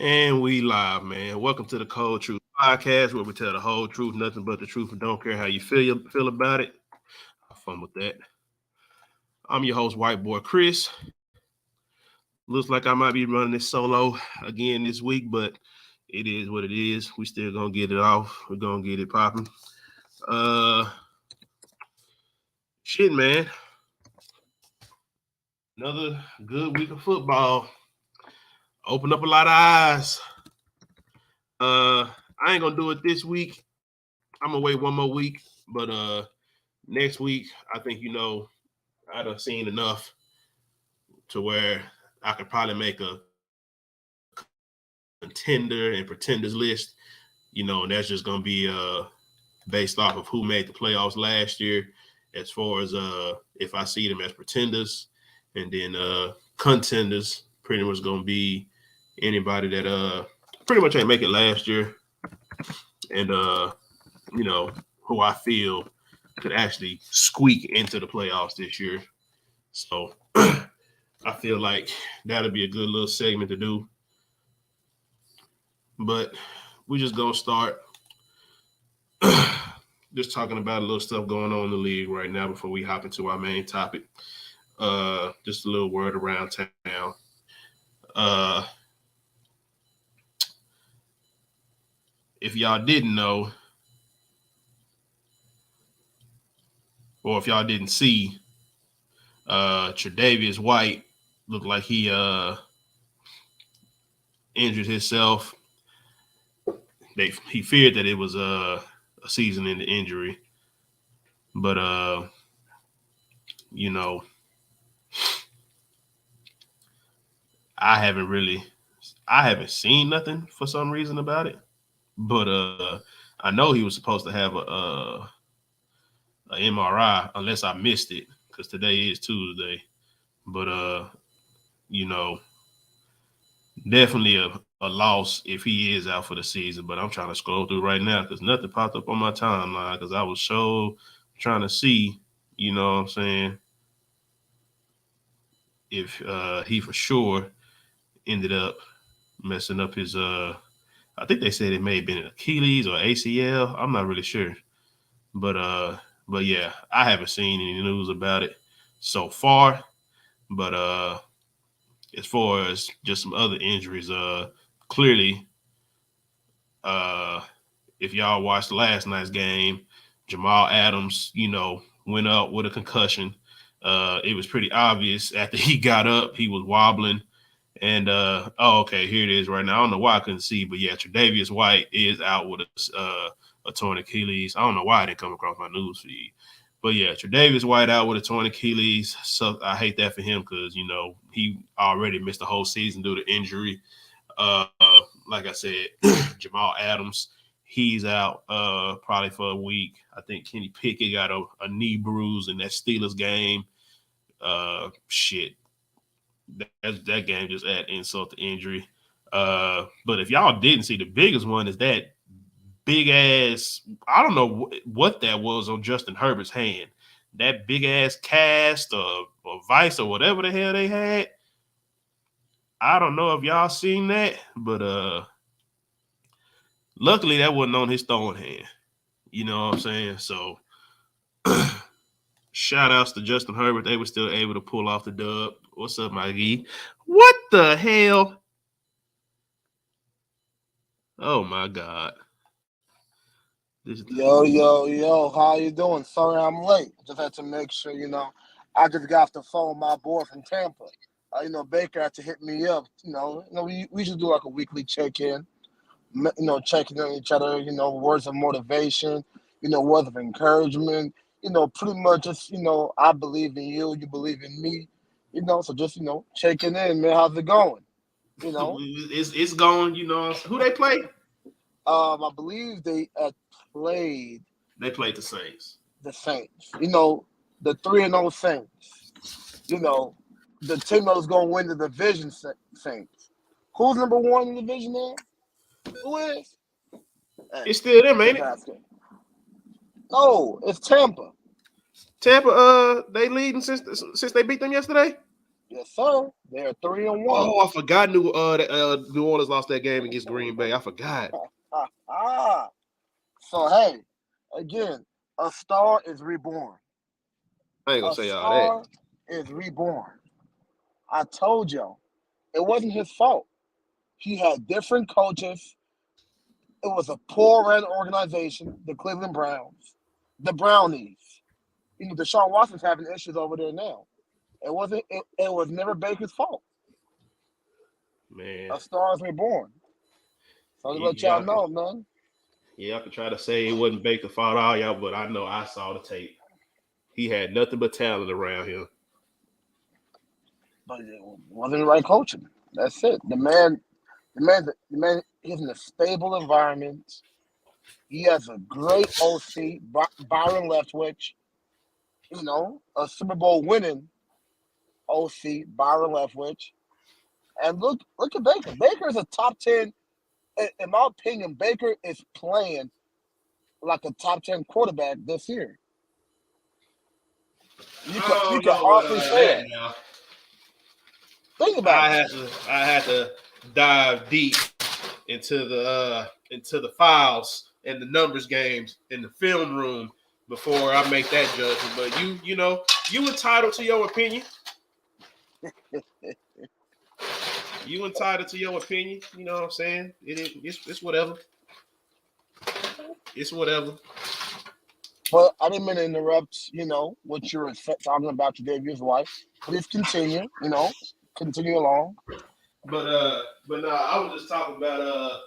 And we live, man. Welcome to the Cold Truth Podcast, where we tell the whole truth, nothing but the truth, and don't care how you feel about it. Have fun with that. I'm your host, Whyteboichris. Looks like I might be running this solo again this week, but it is what it is. We still gonna get it off. We're gonna get it popping. Uh, shit, man. Another good week of football. Open up a lot of eyes. I ain't gonna do it this week. I'm gonna wait one more week, but next week I think I'd have seen enough to where I could probably make a contender and pretenders list. And that's just gonna be based off of who made the playoffs last year, as far as if I see them as pretenders, and then contenders pretty much gonna be anybody that pretty much ain't make it last year, and who I feel could actually squeak into the playoffs this year. So I feel like that'll be a good little segment to do. But we just gonna start just talking about a little stuff going on in the league right now before we hop into our main topic. Just a little word around town. If y'all didn't know, or if y'all didn't see, Tre'Davious White looked like he injured himself. He feared that it was a season-ending injury, but I haven't seen nothing for some reason about it. But I know he was supposed to have a MRI, unless I missed it, because today is Tuesday. But definitely a loss if he is out for the season. But I'm trying to scroll through right now because nothing popped up on my timeline because I was so trying to see, you know what I'm saying, if he for sure ended up messing up his I think they said it may have been an Achilles or ACL. I'm not really sure. But yeah, I haven't seen any news about it so far. But as far as just some other injuries, clearly, if y'all watched last night's game, Jamal Adams, went up with a concussion. It was pretty obvious after he got up, he was wobbling. And okay, here it is right now. I don't know why I couldn't see, but yeah, Tre'Davious White is out with a torn Achilles. I don't know why I didn't come across my news feed, but yeah, Tre'Davious White out with a torn Achilles. So I hate that for him because he already missed the whole season due to injury. Uh, like I said, Jamal Adams, he's out probably for a week. I think Kenny Pickett got a knee bruise in that Steelers game. Shit. That game just add insult to injury. But if y'all didn't see, the biggest one is that big ass. I don't know what that was on Justin Herbert's hand. That big ass cast or vice or whatever the hell they had. I don't know if y'all seen that, but luckily that wasn't on his throwing hand. You know what I'm saying? So shout outs to Justin Herbert. They were still able to pull off the dub. What's up, Maggie? What the hell? Oh my God. Yo, how you doing? Sorry I'm late. Just had to make sure, I just got off the phone with my boy from Tampa. Baker had to hit me up. We should do like a weekly check-in, checking on each other, words of motivation, words of encouragement, pretty much just, I believe in you, you believe in me, so just, checking in, man, how's it going? You know, it's going, who they play? I believe they played They played the Saints. the Saints. The 3-0 Saints. The team that was going to win the division Saints. Who's number one in the division now? Who is? Hey, It's still them, ain't it? No, it's Tampa. Tampa, they leading since they beat them yesterday. Yes, sir. They are 3-1. Oh, I forgot New Orleans lost that game against Green Bay. I forgot. So hey, again, a star is reborn. I ain't gonna A say all that. star is reborn. I told y'all, it wasn't his fault. He had different coaches. It was a poor ran organization, the Cleveland Browns, the Brownies. Deshaun Watson's having issues over there now. It wasn't. It was never Baker's fault. Man, A star is reborn. So to let y'all y'all can, know, man. y'all can try to say it wasn't Baker fault all y'all, but I know I saw the tape. He had nothing but talent around him. But it wasn't the right coaching. That's it. The man, is in a stable environment. He has a great OC, Byron Leftwich. A Super Bowl winning OC, Byron Leftwich. And look at Baker. Baker is a top 10. In my opinion, Baker is playing like a top 10 quarterback this year. You I don't can know about honestly all say that that. now. Think about it. I had to dive deep into the files and the numbers games in the film room before I make that judgment. But you entitled to your opinion. You entitled to your opinion. You know what I'm saying? It's whatever. It's whatever. But I didn't mean to interrupt, what you were talking about your Davies' wife. Please continue, continue along. But no, I was just talking about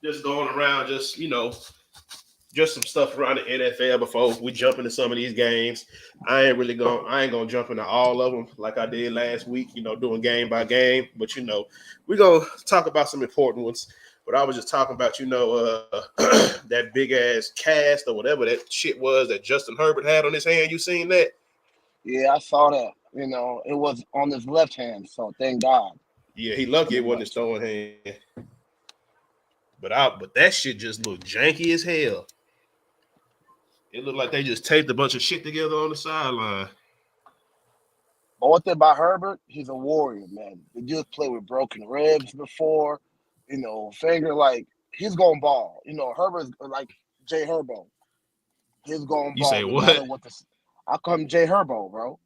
just going around, just some stuff around the NFL before we jump into some of these games. I ain't gonna jump into all of them like I did last week, doing game by game. But we're gonna talk about some important ones. But I was just talking about, that big ass cast or whatever that shit was that Justin Herbert had on his hand. You seen that? Yeah, I saw that. It was on his left hand, so thank God. Yeah, he lucky it wasn't his throwing hand. But that shit just looked janky as hell. It looked like they just taped a bunch of shit together on the sideline. But one thing about Herbert, he's a warrior, man. The dude played with broken ribs before, finger like he's going ball. Herbert's like Jay Herbo. He's going You ball say no what? matter what I call him Jay Herbo, bro.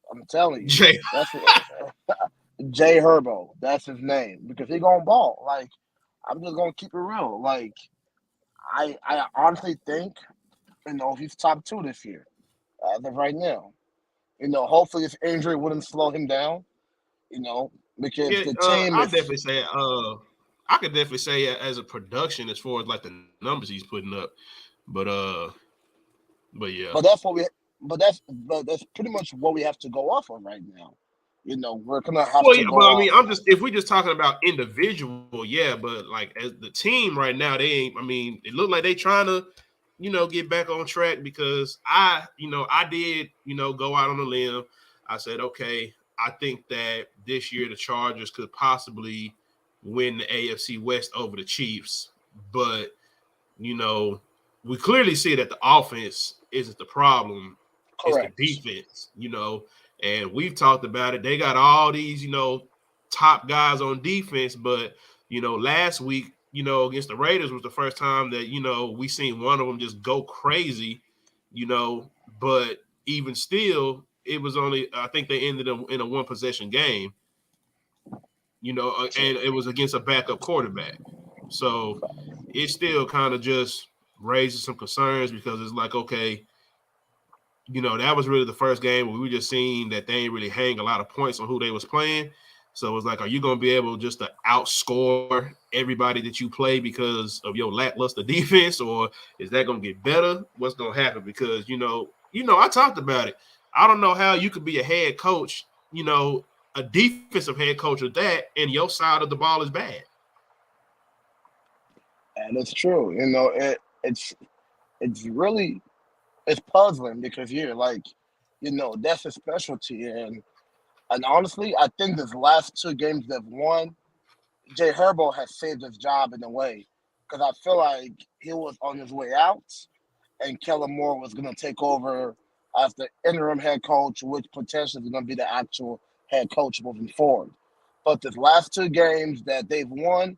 I'm telling you. Jay. That's Jay Herbo. That's his name. Because he going ball. Like, I'm just gonna keep it real. Like, I honestly think, he's top 2 this year. As of right now. Hopefully this injury wouldn't slow him down, because Yeah, the team is I could definitely say as a production as far as like the numbers he's putting up. But yeah. but that's pretty much what we have to go off of right now. We're gonna have Well, to yeah, go but I off mean, if we're just talking about individual, yeah, but like as the team right now, they ain't. I mean, it looked like they trying to, get back on track because I did, go out on a limb. I said, okay, I think that this year the Chargers could possibly win the AFC West over the Chiefs, but we clearly see that the offense isn't the problem; it's the correct. defense. And we've talked about it. They got all these, top guys on defense, but last week, against the Raiders was the first time that we seen one of them just go crazy, But even still, it was only I think they ended up in a one possession game, and it was against a backup quarterback. So it still kind of just raises some concerns because it's like, okay, that was really the first game where we were just seeing that they ain't really hang a lot of points on who they was playing. So it's like, are you going to be able just to outscore everybody that you play because of your lackluster defense, or is that going to get better? What's going to happen? Because, I talked about it. I don't know how you could be a head coach, a defensive head coach of that, and your side of the ball is bad. And it's true. It's puzzling because that's a specialty. And honestly, I think these last 2 games they've won, Jay Herbo has saved his job in a way. Because I feel like he was on his way out and Kellen Moore was going to take over as the interim head coach, which potentially is going to be the actual head coach moving forward. But the last two games that they've won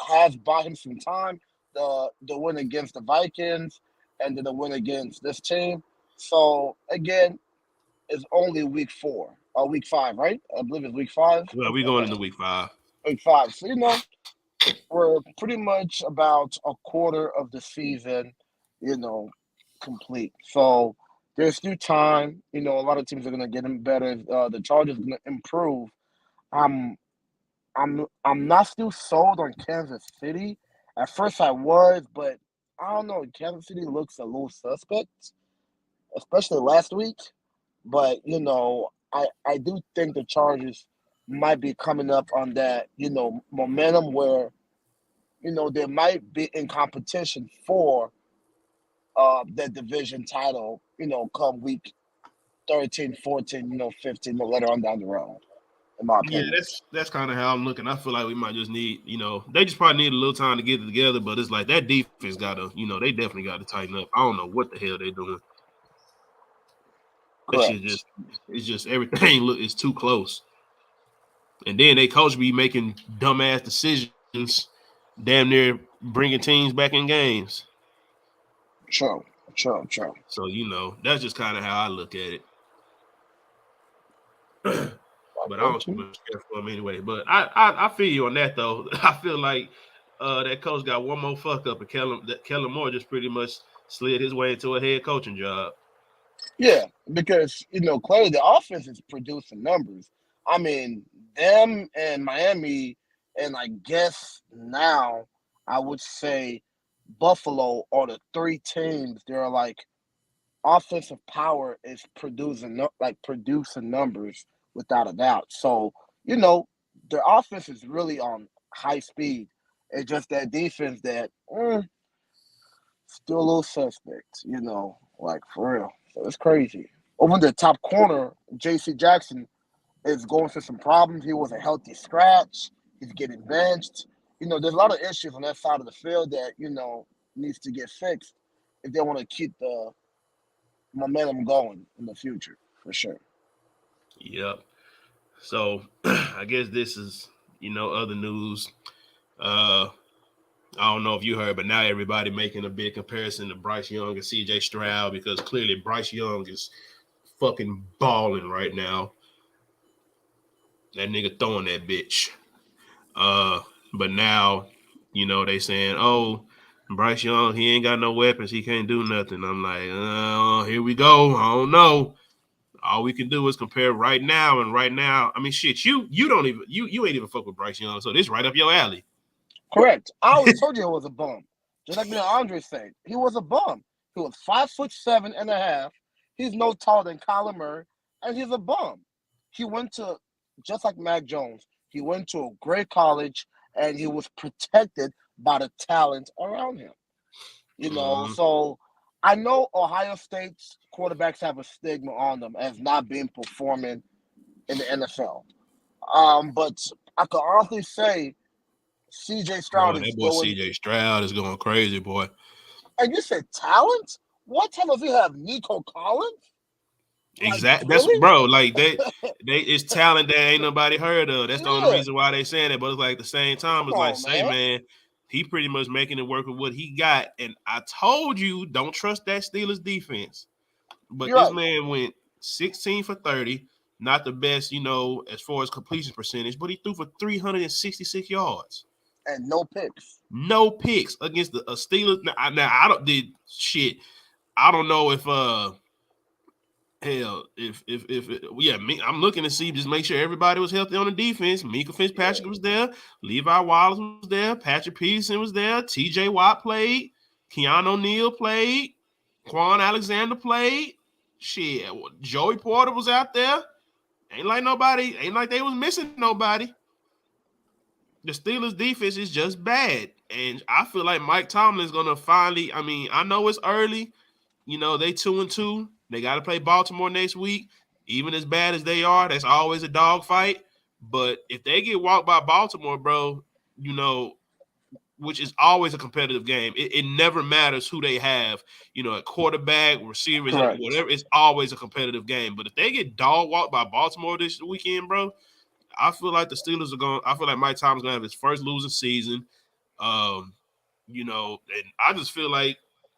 has bought him some time. The win against the Vikings and then the win against this team. So again, it's only week 4 or week 5, right? I believe it's week 5. Well, we going into week 5. Week 5. So we're pretty much about a quarter of the season, you know, complete. So there's still time. A lot of teams are gonna get him better. The Chargers are gonna improve. I'm I'm not still sold on Kansas City. At first I was, but I don't know. Kansas City looks a little suspect, especially last week. But I do think the Chargers might be coming up on that momentum where they might be in competition for that division title. Come week 13, 14, 15, later on down the road. In my Yeah, opinion. that's kind of how I'm looking. I feel like we might just need, they just probably need a little time to get it together. But it's like that defense got to, they definitely got to tighten up. I don't know what the hell they're doing. That shit Correct. it's just everything is too close. And then they coach be making dumbass decisions, damn near bringing teams back in games. True. So that's just kind of how I look at it. But I don't too much care for him anyway. But I feel you on that though. I feel like that coach got one more fuck up, and Kellen Moore just pretty much slid his way into a head coaching job. Yeah, because clearly the offense is producing numbers. I mean, them and Miami, and I guess now I would say Buffalo are the three teams. They're like offensive power is producing numbers without a doubt. So their offense is really on high speed. It's just that defense that still a little suspect. Like for real. So it's crazy. Over the top corner, J.C. Jackson is going through some problems. He was a healthy scratch. He's getting benched. There's a lot of issues on that side of the field that needs to get fixed if they want to keep the momentum going in the future, for sure. Yep. So I guess this is, other news. I don't know if you heard, but now everybody making a big comparison to Bryce Young and CJ Stroud because clearly Bryce Young is fucking balling right now. That nigga throwing that bitch. But now, they saying, oh, Bryce Young, he ain't got no weapons. He can't do nothing. I'm like, here we go. I don't know. All we can do is compare right now and right now. I mean, shit, you don't even you ain't even fuck with Bryce Young, so this right up your alley. Correct. I always told you it was a bum. Just like me and Andre said, he was a bum. He was 5'7.5". He's no taller than Kyler Murray, and he's a bum. He went to just like Mac Jones. He went to a great college, and he was protected by the talent around him. So I know Ohio State's quarterbacks have a stigma on them as not being performing in the NFL. But I can honestly say CJ Stroud Boy, is that boy going. CJ Stroud is going crazy, boy. And you said talent? What talent do you have? Nico Collins? Exactly. That's Really? bro. Like they it's talent that ain't nobody heard of. That's the only Yeah. reason why they saying it. But it's like at the same time, Come it's like, on, say, man. man, he pretty much making it work with what he got. And I told you, don't trust that Steelers defense. But You're this right. man went 16 for 30. Not the best, as far as completion percentage, but he threw for 366 yards. And no picks. No picks against the Steelers. Now I don't did shit. I don't know if hell if yeah, I'm looking to see just make sure everybody was healthy on the defense. Mika Fitzpatrick was there, Levi Wallace was there, Patrick Peterson was there, TJ Watt played, Keanu O'Neal played, Quan Alexander played. Shit, Joey Porter was out there. Ain't like they was missing nobody. The Steelers defense is just bad. And I feel like Mike Tomlin's gonna finally, I know it's early. They 2-2. They got to play Baltimore next week. Even as bad as they are, that's always a dogfight. But if they get walked by Baltimore, bro, which is always a competitive game. It never matters who they have, at quarterback, receivers, Correct. whatever. It's always a competitive game. But if they get dog walked by Baltimore this weekend, bro, I feel like the Steelers are going. I feel like Mike Tomlin's going to have his first losing season. And I just feel like,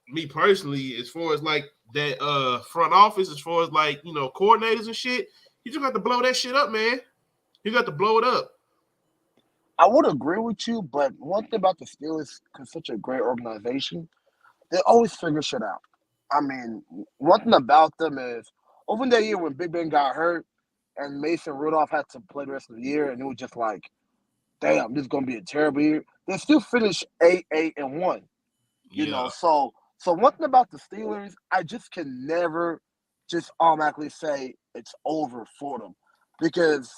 me personally, as far as like that front office, as far as like coordinators and shit, you just got to blow that shit up, man. You got to blow it up. I would agree with you, but one thing about the Steelers, because such a great organization, they always figure shit out. I mean, one thing about them is over that year when Big Ben got hurt and Mason Rudolph had to play the rest of the year, and it was just like, damn, this is gonna be a terrible year. They still finished 8-1. Yeah. So one thing about the Steelers, I just can never just automatically say it's over for them because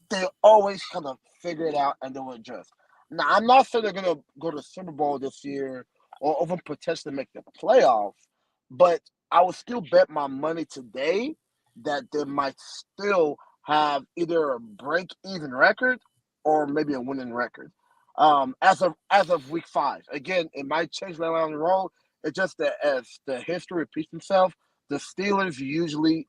they always kind of figure it out and they'll adjust. Now, I'm not saying they're gonna go to the Super Bowl this year or even potentially make the playoffs, but I would still bet my money today that they might still have either a break-even record or maybe a winning record. As of week 5. Again, it might change later on the road. It's just that as the history repeats itself, the Steelers usually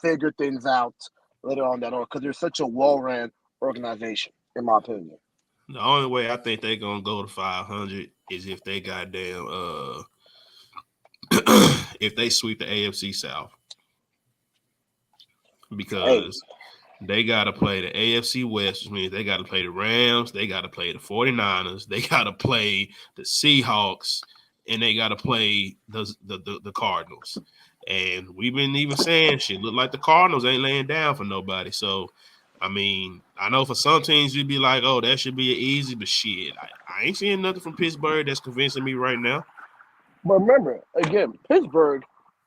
figure things out later on that on because they're such a well-ran organization, in my opinion. The only way I think they're gonna go to 500 is if they goddamn if they sweep the AFC South, Hey, because they got to play the AFC West, which means they got to play the Rams, they got to play the 49ers, they got to play the Seahawks, and they got to play the Cardinals. And we've been even saying shit look like the Cardinals ain't laying down for nobody. So, I mean, I know for some teams you'd be like, oh, that should be an easy, but shit, I ain't seeing nothing from Pittsburgh that's convincing me right now. but remember, again, Pittsburgh,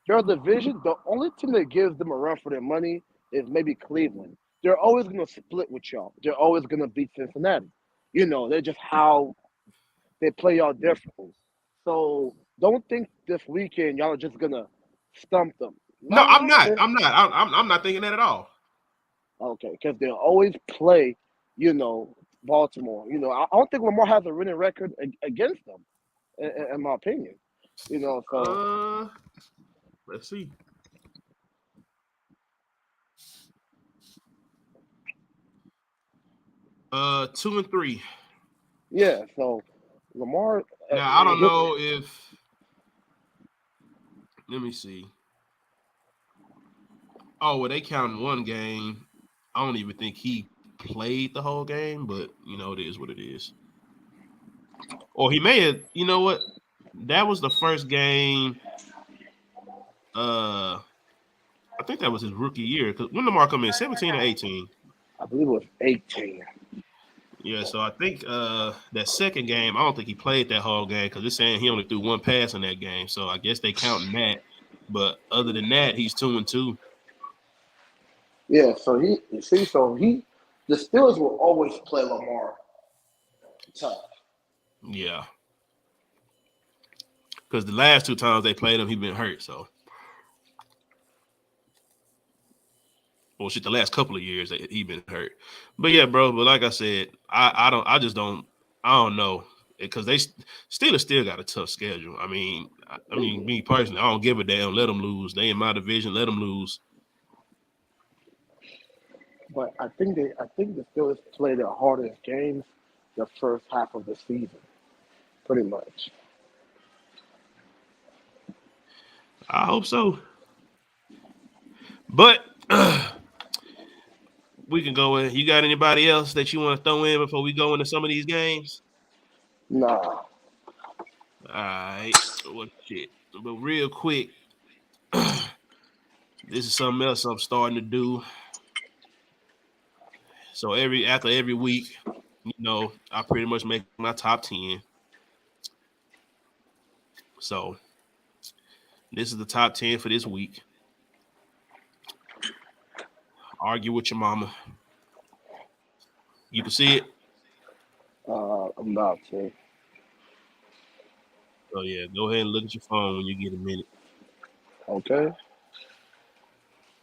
their division, the only team that gives them a run for their money is maybe Cleveland. They're always going to split with y'all. They're always going to beat Cincinnati. They're just how they play y'all differently. So don't think this weekend y'all are just going to stump them. No, I'm Nah, not. I'm not thinking that at all. okay, because they always play, Baltimore. I don't think Lamar has a winning record against them, in my opinion. So Uh, let's see. 2-3. yeah, so Lamar, Now I don't know if. Let me see. Oh, well, they counted one game. I don't even think he played the whole game, but it is what it is. Or he may have. You know what? That was the first game. I think that was his rookie year. Because when Lamar come in, 17 or 18. I believe it was 18. Yeah, so I think that second game, I don't think he played that whole game because it's saying he only threw one pass in that game. So I guess they counting that. But other than that, he's 2-2. Yeah, so the Steelers will always play Lamar tough. Yeah, because the last 2 times they played him, he been hurt. So, well, shit, the last couple of years he been hurt. But yeah, bro. But like I said, I don't know because they Steelers still got a tough schedule. I mean, me personally, I don't give a damn. Let them lose. They in my division. Let them lose. But I think the Steelers play their hardest games the first half of the season, pretty much. I hope so. But we can go in. You got anybody else that you want to throw in before we go into some of these games? Nah. All right. What shit? But real quick, this is something else I'm starting to do. So after every week, I pretty much make my top 10. So this is the top 10 for this week. Argue with your mama. You can see it. I'm about to. So yeah, go ahead and look at your phone when you get a minute. Okay.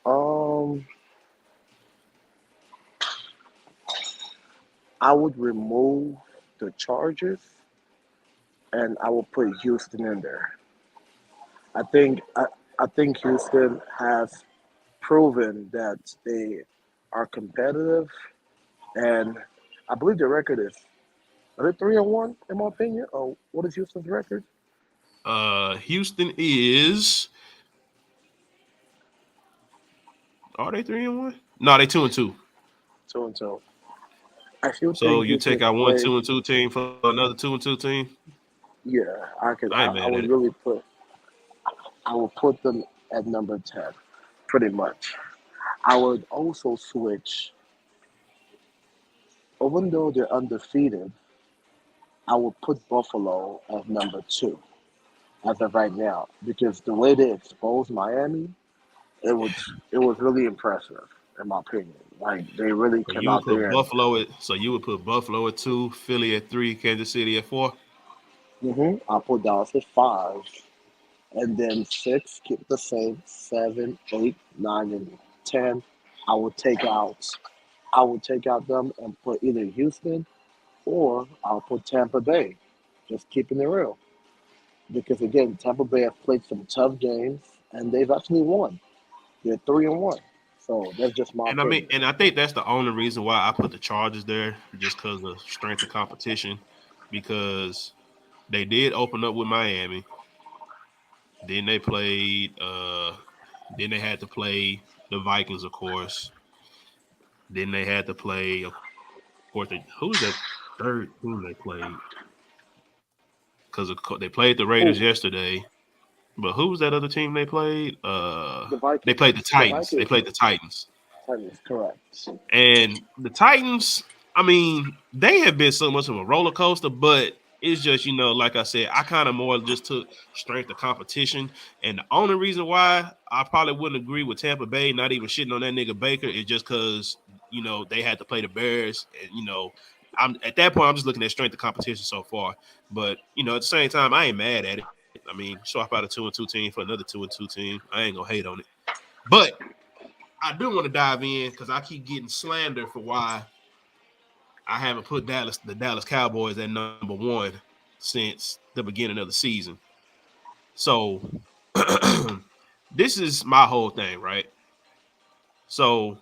Um, I would remove the Chargers and I will put Houston in there. I think I, I think Houston has proven that they are competitive, and I believe their record is are they 3-1 in my opinion. Oh, what is Houston's record? Houston is. Are they 3-1? No, they 2-2. 2-2. I still So think you take Houston's out one play. 2-2 team for another 2-2 team. Yeah, I could. I ain't I mad at would it. really put. I would put them at number 10, pretty much. I would also switch, even though they're undefeated, I would put Buffalo at number 2 as of right now because the way they exposed Miami, it was really impressive in my opinion. Like they really So came you would out put there and Buffalo at. So you would put Buffalo at 2, Philly at 3, Kansas City at 4. I put Dallas at 5, and then 6 keep the same. 7, 8, 9, and 10. I would take out. I would take out them and put either Houston or I'll put Tampa Bay. Just keeping it real. Because again, Tampa Bay have played some tough games and they've actually won. They're 3-1. So that's just my And I mean, opinion. and I think that's the only reason why I put the Chargers there, just because of strength of competition. Because they did open up with Miami. Then they played. Then they had to play the Vikings, of course. Then they had to play, of course. Who's that third team they played? Because they played the Raiders Who? yesterday. But who was that other team they played? The They Vikings. played the The Titans. They Vikings. played the Titans. Titans, correct. And the Titans, I mean, they have been so much of a roller coaster, but it's just, like I said, I kind of more just took strength of competition. And the only reason why I probably wouldn't agree with Tampa Bay, not even shitting on that nigga Baker, is just because, they had to play the Bears. And, I'm at that point, I'm just looking at strength of competition so far. But, at the same time, I ain't mad at it. I mean, swap out a 2-2 team for another 2-2 team. I ain't gonna hate on it. But I do want to dive in because I keep getting slandered for why I haven't put the Dallas Cowboys at number 1 since the beginning of the season. So this is my whole thing, right? So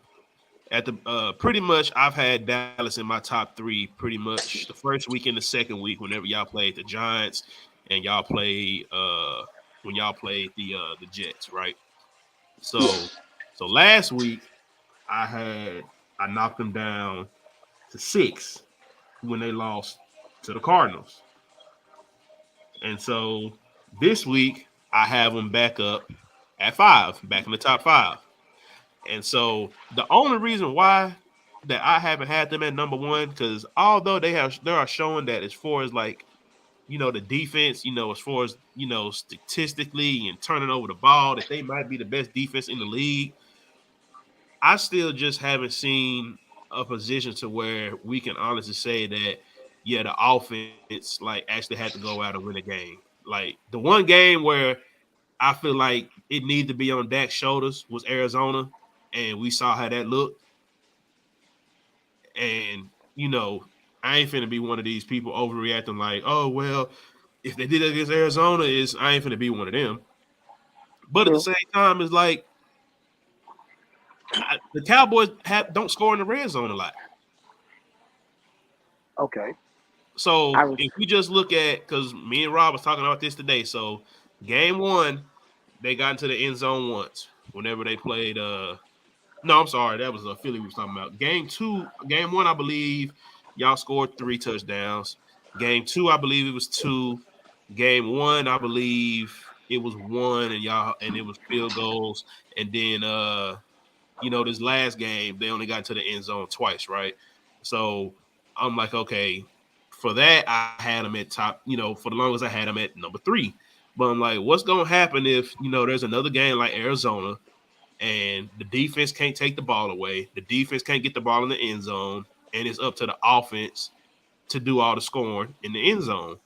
at the pretty much I've had Dallas in my top 3 pretty much the first week and the second week whenever y'all played the Giants and y'all played when y'all played the Jets, right? So Yes. so last week I knocked them down to 6 when they lost to the Cardinals. And so this week I have them back up at 5, back in the top 5. And so the only reason why that I haven't had them at number 1, because although they are showing that as far as like, the defense, as far as, statistically and turning over the ball, that they might be the best defense in the league, I still just haven't seen a position to where we can honestly say that, yeah, the offense like actually had to go out and win a game. Like the one game where I feel like it needed to be on Dak's shoulders was Arizona, and we saw how that looked. And I ain't finna be one of these people overreacting like, oh well, if they did it against Arizona, is I ain't finna be one of them. But at the True. same time, it's like the Cowboys don't score in the red zone a lot. Okay. I So was if we just look at, because me and Rob was talking about this today. So game 1, they got into the end zone once whenever they played. No, I'm sorry, that was a Philly we was talking about. Game 1, I believe y'all scored 3 touchdowns. Game 2, I believe it was 2. Game 1, I believe it was 1, and it was field goals. And then this last game, they only got to the end zone twice, right? So I'm like, okay, for that, I had them at top, for the longest I had them at number 3. But I'm like, what's going to happen if, there's another game like Arizona and the defense can't take the ball away? The defense can't get the ball in the end zone, and it's up to the offense to do all the scoring in the end zone.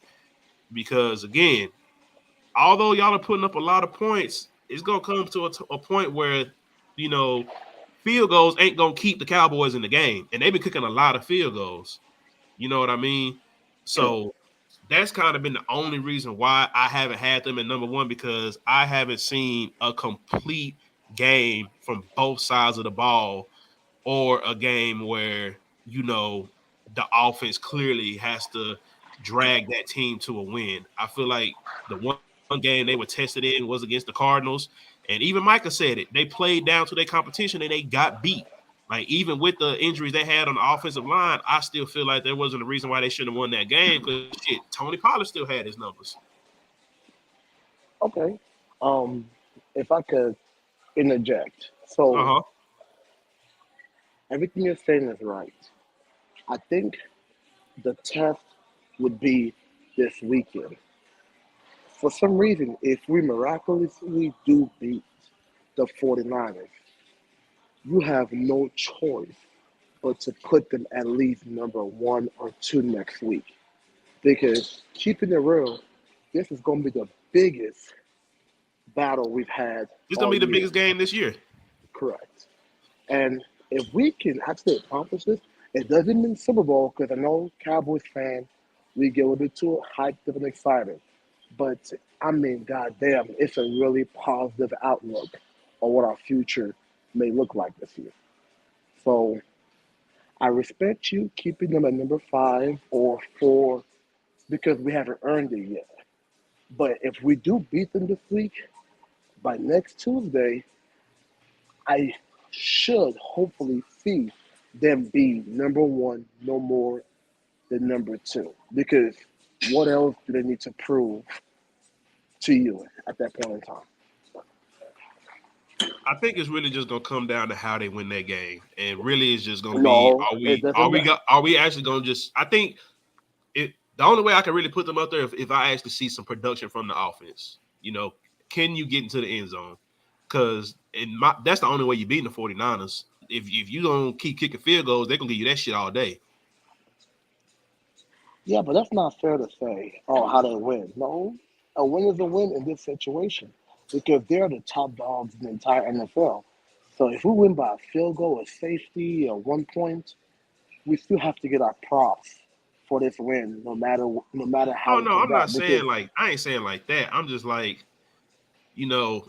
Because again, although y'all are putting up a lot of points, it's going to come to a point where, you know, field goals ain't going to keep the Cowboys in the game. And they've been kicking a lot of field goals. You know what I mean? true. So that's kind of been the only reason why I haven't had them at number one, because I haven't seen a complete game from both sides of the ball, or a game where, the offense clearly has to drag that team to a win. I feel like the one game they were tested in was against the Cardinals. And even Micah said it. They played down to their competition and they got beat. Like, even with the injuries they had on the offensive line, I still feel like there wasn't a reason why they shouldn't have won that game, because shit, Tony Pollard still had his numbers. Okay. Um, if I could interject. So Uh-huh. everything you're saying is right. I think the test would be this weekend. For some reason, if we miraculously do beat the 49ers, you have no choice but to put them at least number one or two next week. Because keeping it real, this is going to be the biggest battle we've had It's gonna all be the year. biggest game this year. Correct. And if we can actually accomplish this, it doesn't mean Super Bowl because I know Cowboys fans, we get a little bit too hyped up and excited. But I mean, goddamn, it's a really positive outlook on what our future may look like this year. So I respect you keeping them at number 5 or 4 because we haven't earned it yet. But if we do beat them this week, by next Tuesday, I should hopefully see them be number one no more than number two. Because what else do they need to prove to you at that point in time? I think it's really just gonna come down to how they win that game, and really it's just gonna be, No, it doesn't matter. are we actually gonna just? I think it. The only way I can really put them up there if I actually see some production from the offense. Can you get into the end zone? Because that's the only way you're beating the 49ers. If you don't keep kicking field goals, they're gonna give you that shit all day. Yeah, but that's not fair to say, oh, how they win. No, a win is a win in this situation because they're the top dogs in the entire NFL. So if we win by a field goal, a safety, or 1 point, we still have to get our props for this win, no matter Oh how it no, comes I'm not out. Because saying like I ain't saying like that. I'm just like, you know,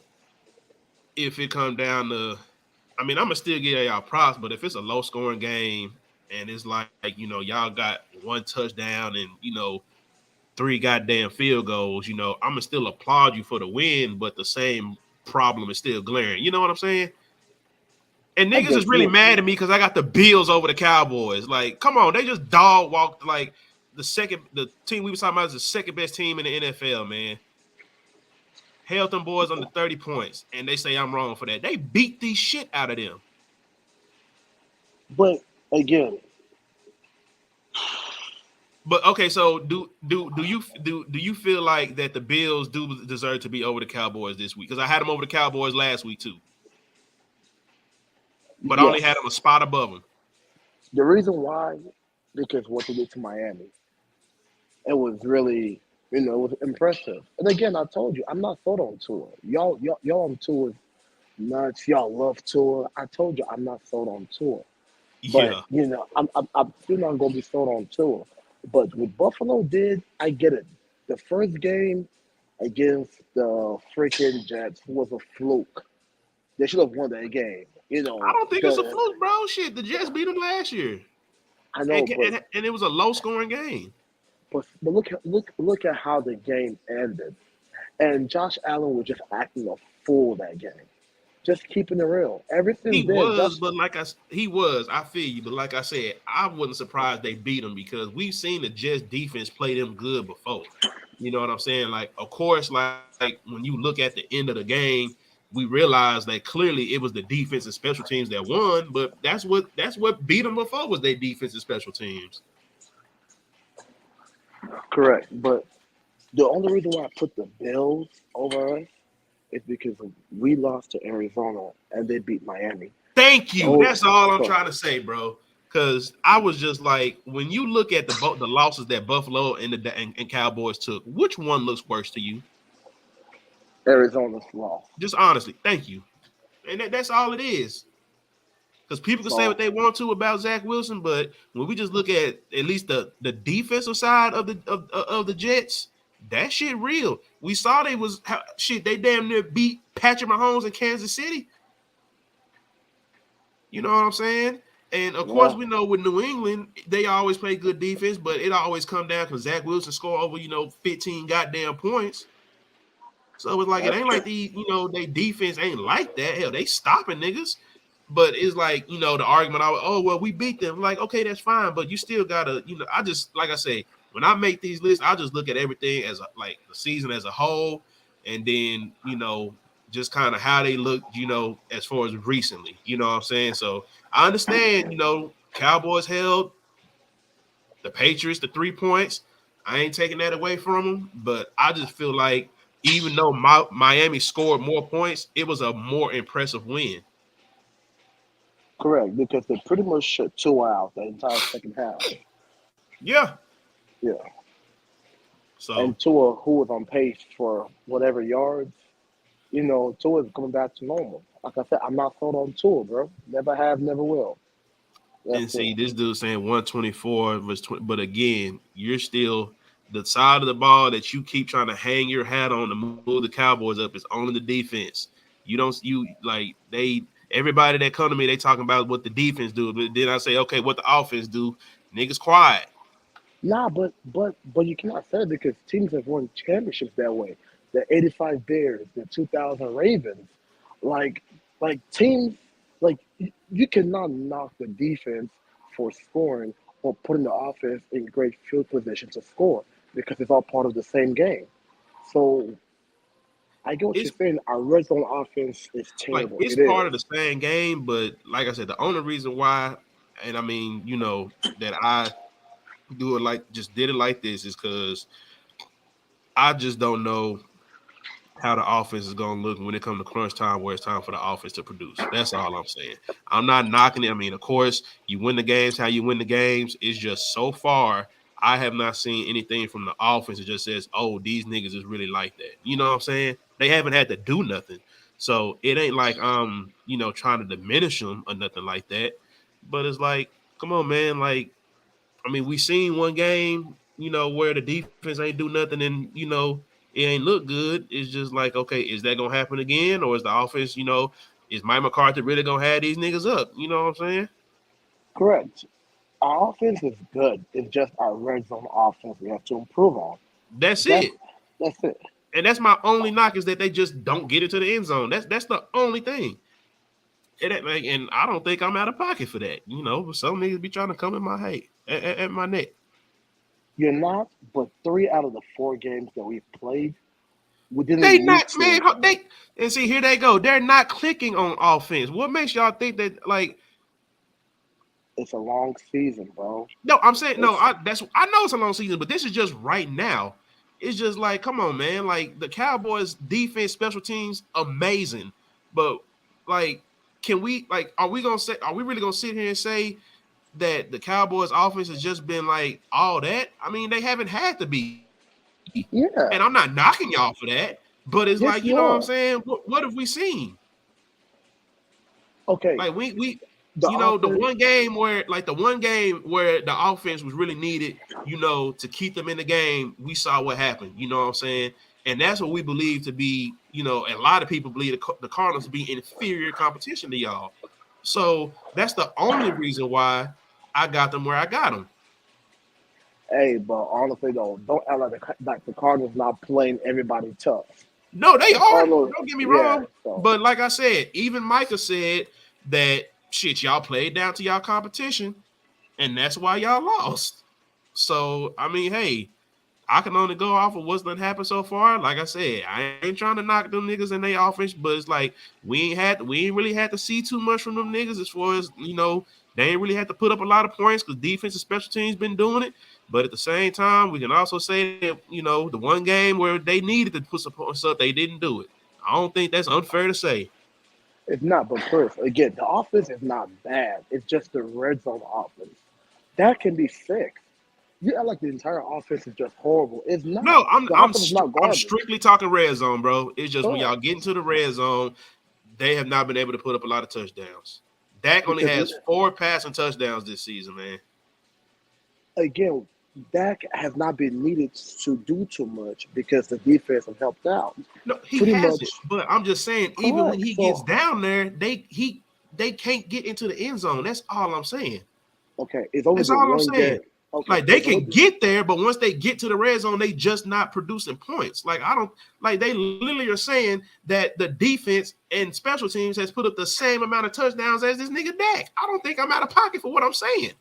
if it come down to, I mean, I'm gonna still give y'all props, but if it's a low scoring game and it's like, y'all got one touchdown and, 3 goddamn field goals, I'm gonna still applaud you for the win, but the same problem is still glaring. You know what I'm saying? And I niggas is get really you. mad at me because I got the Bills over the Cowboys. Like, come on, they just dog walked like the team we was talking about is the second best team in the NFL, man. Held them boys under 30 points, and they say I'm wrong for that. They beat the shit out of them. But again, But okay, so do you feel like that the Bills do deserve to be over the Cowboys this week? Because I had them over the Cowboys last week too, but I only had yes. them a spot above them. The reason why, because what they did to Miami, it was really, it was impressive. And again, I told you, I'm not sold on tour. Y'all on tour nuts. Y'all love tour. I told you, I'm not sold on tour. But Yeah, I'm still not gonna be sold on tour. But what Buffalo did, I get it. The first game against the freaking Jets was a fluke. They should have won that game. I don't think it's a Because fluke, bro. Shit, the Jets beat them last year, I know, and but and, and it was a low scoring game. but look at how the game ended. And Josh Allen was just acting a fool that game. Just keeping it real. Ever He since then, was, Josh. but he was. I feel you, but like I said, I wasn't surprised they beat him because we've seen the Jets defense play them good before. You know what I'm saying? Like, of course, like when you look at the end of the game, we realize that clearly it was the defense and special teams that won. But that's what beat them before was their defense and special teams. Correct. But the only reason why I put the Bills over us is because we lost to Arizona and they beat Miami. Thank you. So, That's all I'm so trying to say, bro. Because I was just like, when you look at the losses that Buffalo and Cowboys took, which one looks worse to you? Arizona's lost. Just honestly, thank you. And that's all it is. Because people can say what they want to about Zach Wilson, but when we just look at least the defensive side of the Jets, that shit real. We saw they damn near beat Patrick Mahomes in Kansas City. You know what I'm saying? And of course, we know with New England, they always play good defense, but it always come down because Zach Wilson score over 15 goddamn points. So it's like it ain't like they defense ain't like that. Hell, they stopping niggas. But it's like, the argument, we beat them. Like, okay, that's fine. But you still got to, I just, like I say, when I make these lists, I just look at everything as the season as a whole. And then, just kind of how they look, as far as recently. You know what I'm saying? So I understand, Cowboys held the Patriots to 3 points. I ain't taking that away from them. But I just feel like even though Miami scored more points, it was a more impressive win. Correct, because they pretty much shut Tua out the entire second half. Yeah. So, and Tua, who was on pace for whatever yards, Tua is coming back to normal. Like I said, I'm not sold on Tua, bro. Never have, never will. And see, this dude saying 124 was 20, but again, you're still the side of the ball that you keep trying to hang your hat on to move the Cowboys up is only the defense. Everybody that come to me, they talking about what the defense do. But then I say, okay, what the offense do? Niggas quiet. Nah, but you cannot say it because teams have won championships that way. The 85 Bears, the 2000 Ravens. Like teams, you cannot knock the defense for scoring or putting the offense in great field position to score because it's all part of the same game. So I get what you're saying. Our red zone offense is terrible. It's part of the same game, but like I said, the only reason why, and I mean, that I do it did it like this is because I just don't know how the offense is going to look when it comes to crunch time where it's time for the offense to produce. That's all I'm saying. I'm not knocking it. I mean, of course, you win the games how you win the games. It's just so far, I have not seen anything from the offense that just says, oh, these niggas is really like that. You know what I'm saying? They haven't had to do nothing. So it ain't like I'm, trying to diminish them or nothing like that. But it's like, come on, man. Like, I mean, we seen one game, where the defense ain't do nothing and, it ain't look good. It's just like, okay, is that going to happen again? Or is the offense, is Mike McCarthy really going to have these niggas up? You know what I'm saying? Correct. Our offense is good. It's just our red zone offense we have to improve on. That's it. That's it. And that's my only knock is that they just don't get into the end zone. That's the only thing. And I don't think I'm out of pocket for that. Some niggas be trying to come in my head, at my neck. You're not, but 3 out of the 4 games that we've played, we didn't. They not, man. And see, here they go. They're not clicking on offense. What makes y'all think that it's a long season, bro? No, I'm saying I know it's a long season, but this is just right now. It's just like, come on, man. Like the Cowboys defense, special teams, amazing. But are we really gonna sit here and say that the Cowboys offense has just been like all that? I mean, they haven't had to be. Yeah. And I'm not knocking y'all for that, but it's like, you know what I'm saying? What have we seen? Okay. Like the one game where the offense was really needed, to keep them in the game, we saw what happened. You know what I'm saying? And that's what we believe to be, a lot of people believe the Cardinals to be inferior competition to y'all. So that's the only reason why I got them where I got them. Hey, but honestly though, don't act like the Cardinals not playing everybody tough. No, they are. Don't get me wrong. But like I said, even Micah said that shit, y'all played down to y'all competition, and that's why y'all lost. So I mean, hey, I can only go off of what's done happened so far. Like I said, I ain't trying to knock them niggas in their offense, but it's like we ain't really had to see too much from them niggas as far as they ain't really had to put up a lot of points because defense and special teams been doing it. But at the same time, we can also say that the one game where they needed to put some points up, they didn't do it. I don't think that's unfair to say. It's not, but first, again, the offense is not bad. It's just the red zone offense that can be fixed. You act like the entire offense is just horrible. It's not. No, I'm strictly talking red zone, bro. It's just when y'all get into the red zone, they have not been able to put up a lot of touchdowns. Dak only because has 4 passing touchdowns this season, man. again, Dak has not been needed to do too much because the defense has helped out. No, he Pretty hasn't. much But I'm just saying, even when correct. he gets So down there, they can't get into the end zone. That's all I'm saying. okay, it's only That's been all I'm one saying. game. Okay, Like they it's only can been, get there, but once they get to the red zone, they just not producing points. Like I don't like they literally are saying that the defense and special teams has put up the same amount of touchdowns as this nigga Dak. I don't think I'm out of pocket for what I'm saying.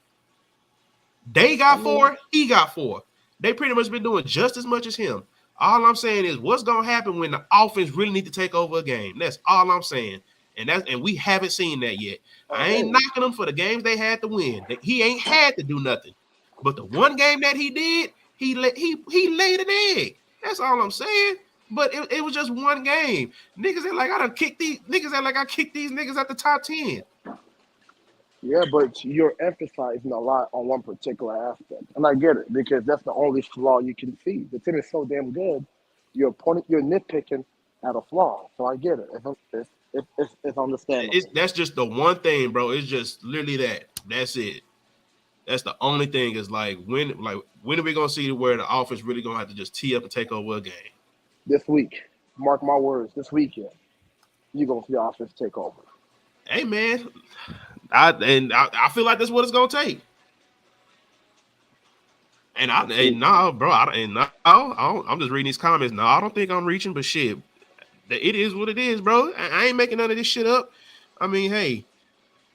They I got mean, 4, he got 4. They pretty much been doing just as much as him. All I'm saying is what's gonna happen when the offense really need to take over a game. That's all I'm saying. And we haven't seen that yet. I ain't hey, knocking them for the games they had to win. He ain't had to do nothing. But the one game that he did, he laid an egg. That's all I'm saying. But it was just one game. Niggas act like I done kicked these niggas act like I kicked these niggas at the top 10. yeah, but you're emphasizing a lot on one particular aspect, and I get it because that's the only flaw you can see. The team is so damn good, you're nitpicking at a flaw. So I get it. It's understandable. That's just the one thing, bro. It's just literally that. That's it. That's the only thing is like when are we gonna see where the offense really gonna have to just tee up and take over a game? This week, mark my words, this weekend, you're gonna see the offense take over. Hey man, I feel like that's what it's gonna take. We'll see. No, bro, I'm just reading these comments. No, I don't think I'm reaching, but shit, it is what it is, bro. I ain't making none of this shit up. I mean, hey,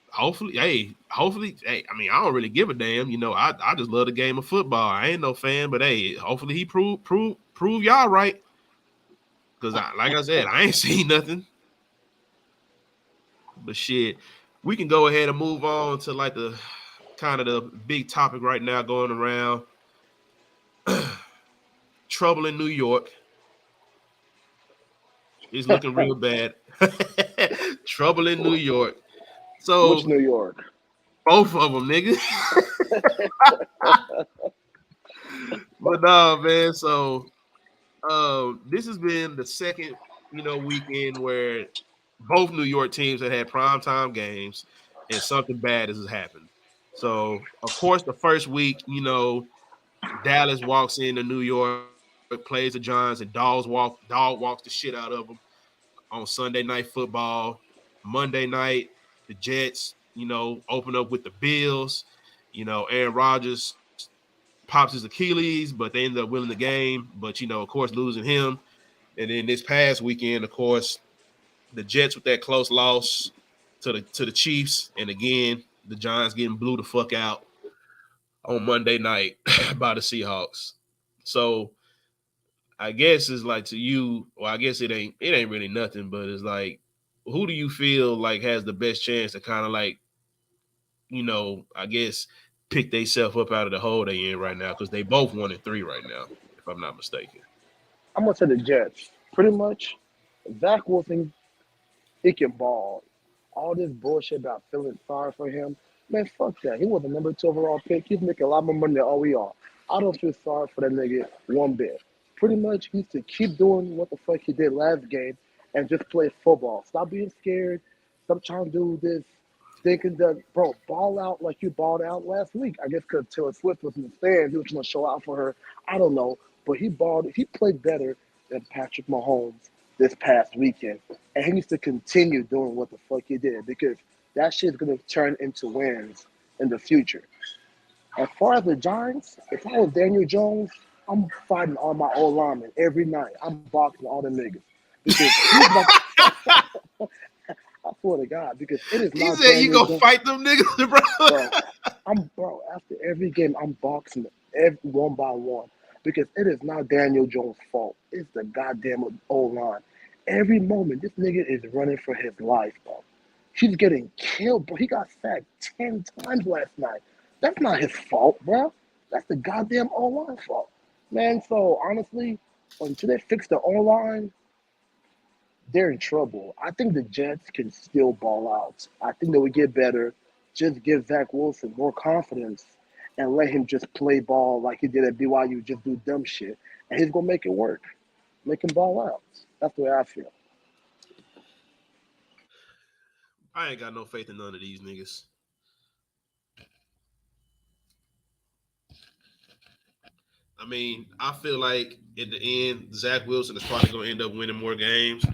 hopefully, hey, I mean, I don't really give a damn. You know, I just love the game of football. I ain't no fan, but hey, hopefully he prove y'all right. Because like I said, I ain't seen nothing. But shit, we can go ahead and move on to like the kind of the big topic right now going around. Trouble in New York is looking real bad. Trouble in New York. Which So New York? both of them, nigga. But nah, man. So this has been the second, weekend where both New York teams have had primetime games and something bad has happened. So, of course, the first week, Dallas walks into New York, plays the Giants, and dog walks the shit out of them on Sunday Night Football. Monday night, the Jets, open up with the Bills. Aaron Rodgers pops his Achilles, but they ended up winning the game. But, of course, losing him. And then this past weekend, of course, the Jets with that close loss to the Chiefs, and again the Giants getting blew the fuck out on Monday night by the Seahawks. So I guess it's like to you, well, I guess it ain't really nothing, but it's like, who do you feel like has the best chance to kind of like, I guess pick themselves up out of the hole they in right now because they both 1-3 right now, if I'm not mistaken. I'm gonna say the Jets. Pretty much, Zach Wilson, he can ball. All this bullshit about feeling sorry for him, man, fuck that. He was the number 2 overall pick. He's making a lot more money than all we are. I don't feel sorry for that nigga one bit. Pretty much, he needs to keep doing what the fuck he did last game and just play football. Stop being scared. Stop trying to do this. Thinking that, bro, ball out like you balled out last week. I guess because Taylor Swift was in the stands, he was trying to show out for her. I don't know, but he played better than Patrick Mahomes this past weekend, and he needs to continue doing what the fuck he did because that shit's gonna turn into wins in the future. As far as the Giants, if I was Daniel Jones, I'm fighting all my old linemen every night. I'm boxing all the niggas because he's not. I swear to God, because it is He not said you Daniel gonna Jones, fight them niggas, bro. bro. Bro. After every game, I'm boxing every one by one because it is not Daniel Jones' fault. It's the goddamn old line. Every moment, this nigga is running for his life, bro. He's getting killed, bro. He got sacked 10 times last night. That's not his fault, bro. That's the goddamn O-line fault. Man, so honestly, until they fix the O-line, they're in trouble. I think the Jets can still ball out. I think they would get better. Just give Zach Wilson more confidence and let him just play ball like he did at BYU, just do dumb shit. And he's going to make it work. Make him ball out. That's the way I feel. I ain't got no faith in none of these niggas. I mean, I feel like at the end, Zach Wilson is probably going to end up winning more games.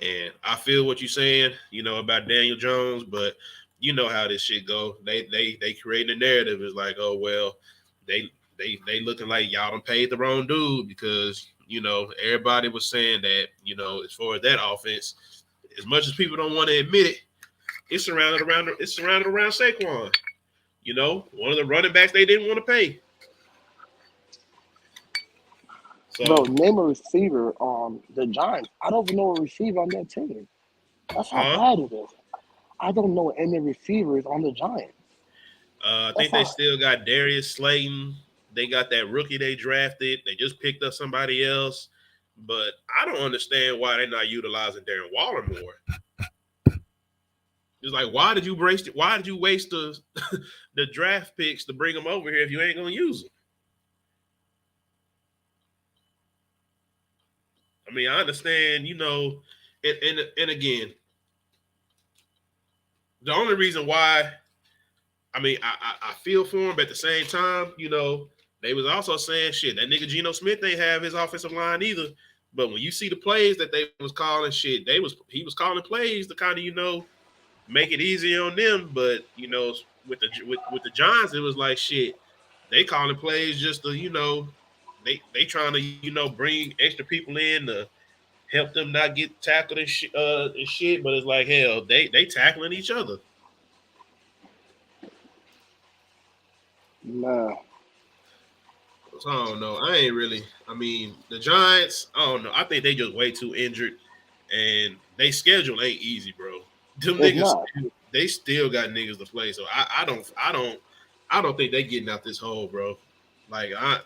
And I feel what you're saying, about Daniel Jones, but you know how this shit go. They create a narrative. It's like, oh well, they looking like y'all done paid the wrong dude because everybody was saying that as far as that offense, as much as people don't want to admit it, it's surrounded around Saquon. One of the running backs they didn't want to pay. So, bro, name a receiver on the Giants. I don't even know a receiver on that team. That's how bad it is. I don't know any receivers on the Giants. I think they still got Darius Slayton. They got that rookie they drafted. They just picked up somebody else. But I don't understand why they're not utilizing Darren Waller more. It's like, why did you waste the the draft picks to bring them over here if you ain't gonna use them? I mean, I understand, and again, the only reason why, I mean, I feel for him, but at the same time, they was also saying, shit, that nigga Geno Smith ain't have his offensive line either. But when you see the plays that they was calling, shit, he was calling plays to kind of, make it easier on them. But with the Giants, it was like shit. They calling plays just to, they trying to, bring extra people in to help them not get tackled and shit. But it's like, hell, they tackling each other. Nah. So I don't know. I mean, the Giants, I don't know. I think they just way too injured. And they schedule ain't easy, bro. Them niggas, they still got niggas to play. So I don't think they getting out this hole, bro. Like I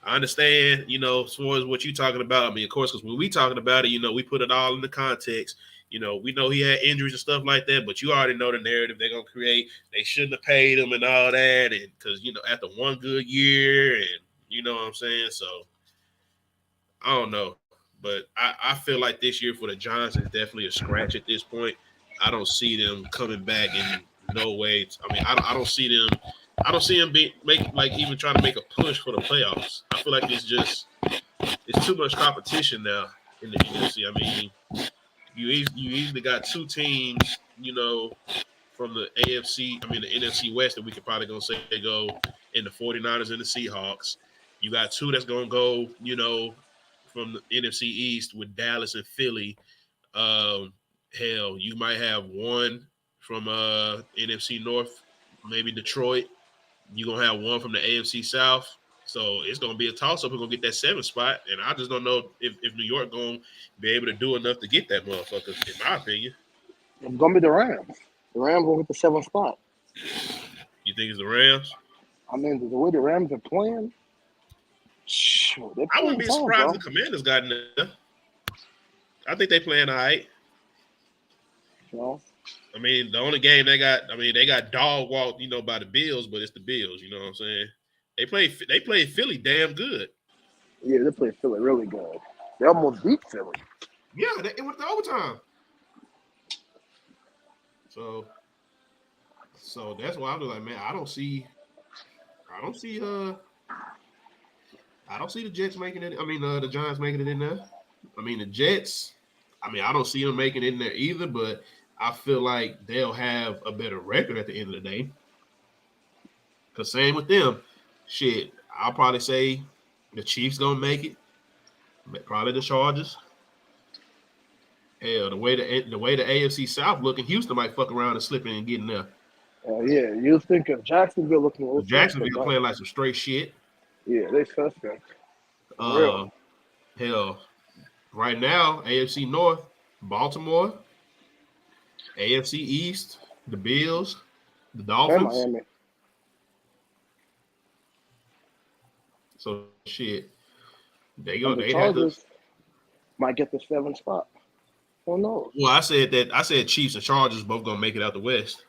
understand, as far as what you talking about. I mean, of course, because when we talking about it, we put it all in the context. We know he had injuries and stuff like that, but you already know the narrative they're gonna create. They shouldn't have paid him and all that, and because after one good year, and you know what I'm saying. So I don't know, but I feel like this year for the Giants is definitely a scratch at this point. I don't see them coming back in no way. I mean, I don't see them. I don't see them even trying to make a push for the playoffs. I feel like it's too much competition now in the NFC. I mean, you easily got two teams, from the AFC, I mean the NFC West that we could probably gonna say go in the 49ers and the Seahawks. You got two that's gonna go, from the NFC East with Dallas and Philly. Hell, you might have one from NFC North, maybe Detroit. You're gonna have one from the AFC South. So it's gonna be a toss-up. We're gonna get that 7th spot. And I just don't know if New York gonna be able to do enough to get that motherfucker, in my opinion. It's gonna be the Rams. The Rams will get the 7th spot. You think it's the Rams? I mean, the way the Rams are playing, I wouldn't be surprised if the Commanders got in there. I think they playing all right. I mean, the only game they got dog walked, by the Bills, but it's the Bills. You know what I'm saying? They played Philly damn good. Yeah, they played Philly really good. They almost beat Philly. Yeah, it went to overtime. So that's why I'm just like, man, I don't see the Jets making it. I mean, the Giants making it in there. I mean, the Jets. I mean, I don't see them making it in there either. But I feel like they'll have a better record at the end of the day. Cause same with them. Shit, I'll probably say the Chiefs gonna make it. Probably the Chargers. Hell, the way the AFC South looking, Houston might fuck around and slip in and get in there. Yeah, you think of Jacksonville looking a little Jacksonville playing like some straight shit. Yeah, they suspect. Hell, right now, AFC North, Baltimore, AFC East, the Bills, the Dolphins. And Miami. So shit, the Chargers might get the 7th spot. Who knows? Well, I said Chiefs and Chargers both gonna make it out the West.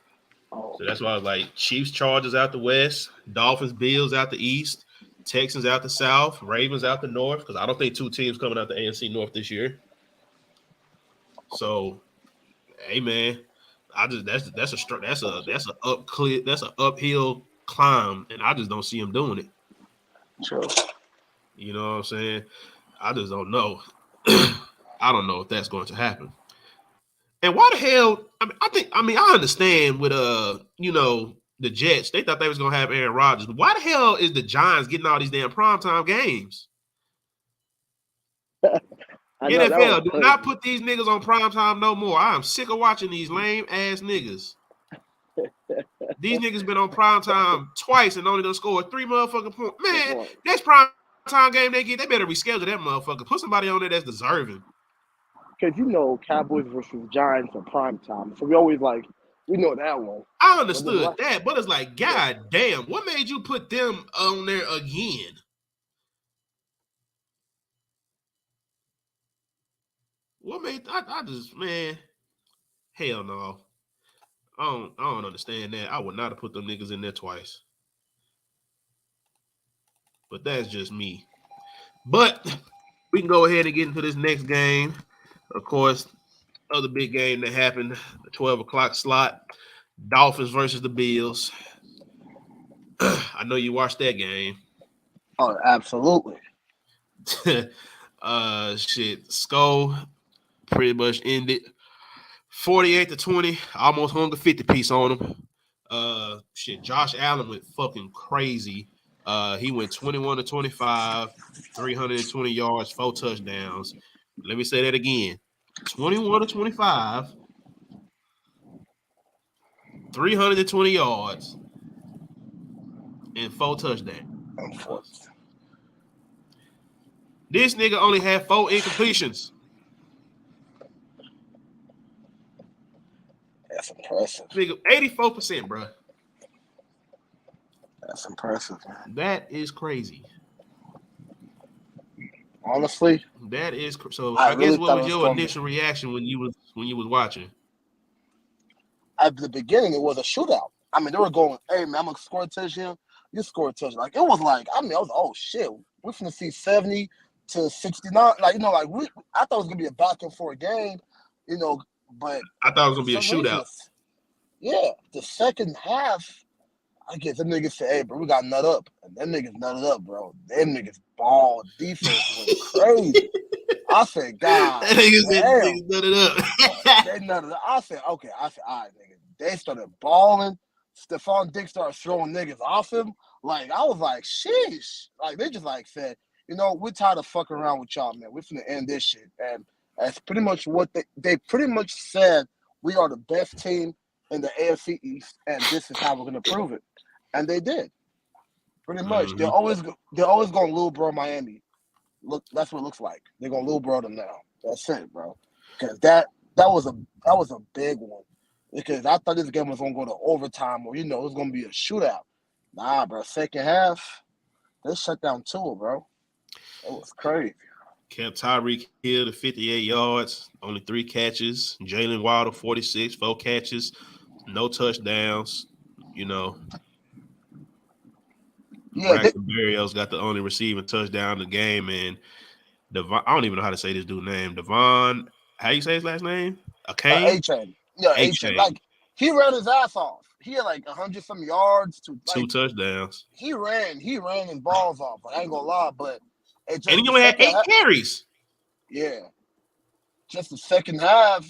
So that's why I was like Chiefs, Chargers out the West, Dolphins, Bills out the East, Texans out the South, Ravens out the North. Because I don't think two teams coming out the AFC North this year. So Hey man, I just that's an uphill climb, and I just don't see him doing it. True. You know what I'm saying? I just don't know. I don't know if that's going to happen. And why the hell? I understand with the Jets. They thought they was gonna have Aaron Rodgers. But why the hell is the Giants getting all these damn primetime games? I know that was NFL, do crazy. not put these niggas on primetime no more. I am sick of watching these lame ass niggas. These niggas been on primetime twice and only gonna score 3 motherfucking points. Man, next primetime game they get, they better reschedule that motherfucker. Put somebody on there that's deserving. Because Cowboys versus Giants are prime time, so we know that one. I understood that, but it's like, god damn, what made you put them on there again? What made I just, man, hell no. I don't understand that. I would not have put them niggas in there twice. But that's just me. But we can go ahead and get into this next game. Of course, other big game that happened, the 12 o'clock slot, Dolphins versus the Bills. I know you watched that game. Oh, absolutely. Shit, Skull pretty much ended 48-20, almost hung a 50 piece on him. Josh Allen went fucking crazy. He went 21-25, 320 yards, 4 touchdowns. Let me say that again. 21-25, 320 yards, and 4 touchdowns. This nigga only had 4 incompletions. That's impressive. Nigga, 84%, bro. That's impressive, man. That is crazy. Honestly, that is so. I guess what was your initial reaction when you was watching? At the beginning, it was a shootout. I mean, they were going, "Hey man, I'm gonna score a touchdown. You score a touchdown." Like it was like, I was like, "Oh shit, we're gonna see 70-69." Like I thought it was gonna be a back and forth game, but I thought it was gonna be a shootout. Yeah, the second half, I guess them niggas said, "Hey, bro, we got nut up," and them niggas nutted up, bro. Them niggas ball defense went crazy. I said, "God, that niggas nutted up." They nutted up. I said, "Okay." I said, "All right, nigga." They started balling. Stephon Diggs started throwing niggas off him. Like I was like, "Sheesh!" Like they just like said, we're tired of fucking around with y'all, man. We're finna end this shit, and that's pretty much what they pretty much said. We are the best team in the AFC East, and this is how we're gonna prove it. And they did. Pretty much. Mm-hmm. They're always gonna Lil Bro Miami. Look, that's what it looks like. They're gonna Lil Bro them now. That's it, bro. Because that was a big one. Because I thought this game was gonna go to overtime or it was gonna be a shootout. Nah, bro. Second half, they shut down Tua, bro. It was crazy. Kept Tyreek Hill to 58 yards, only 3 catches. Jalen Waddle 46, 4 catches, no touchdowns. Braxton Berrios got the only receiving touchdown in the game, and Devon, I don't even know how to say this dude's name. Devon, how you say his last name? A-Chain. Yeah, A-Chain. Like he ran his ass off. He had like 100-some yards to 2 touchdowns. He ran his balls off. Like, I ain't gonna lie, but and he only had 8 carries. Yeah, just the second half,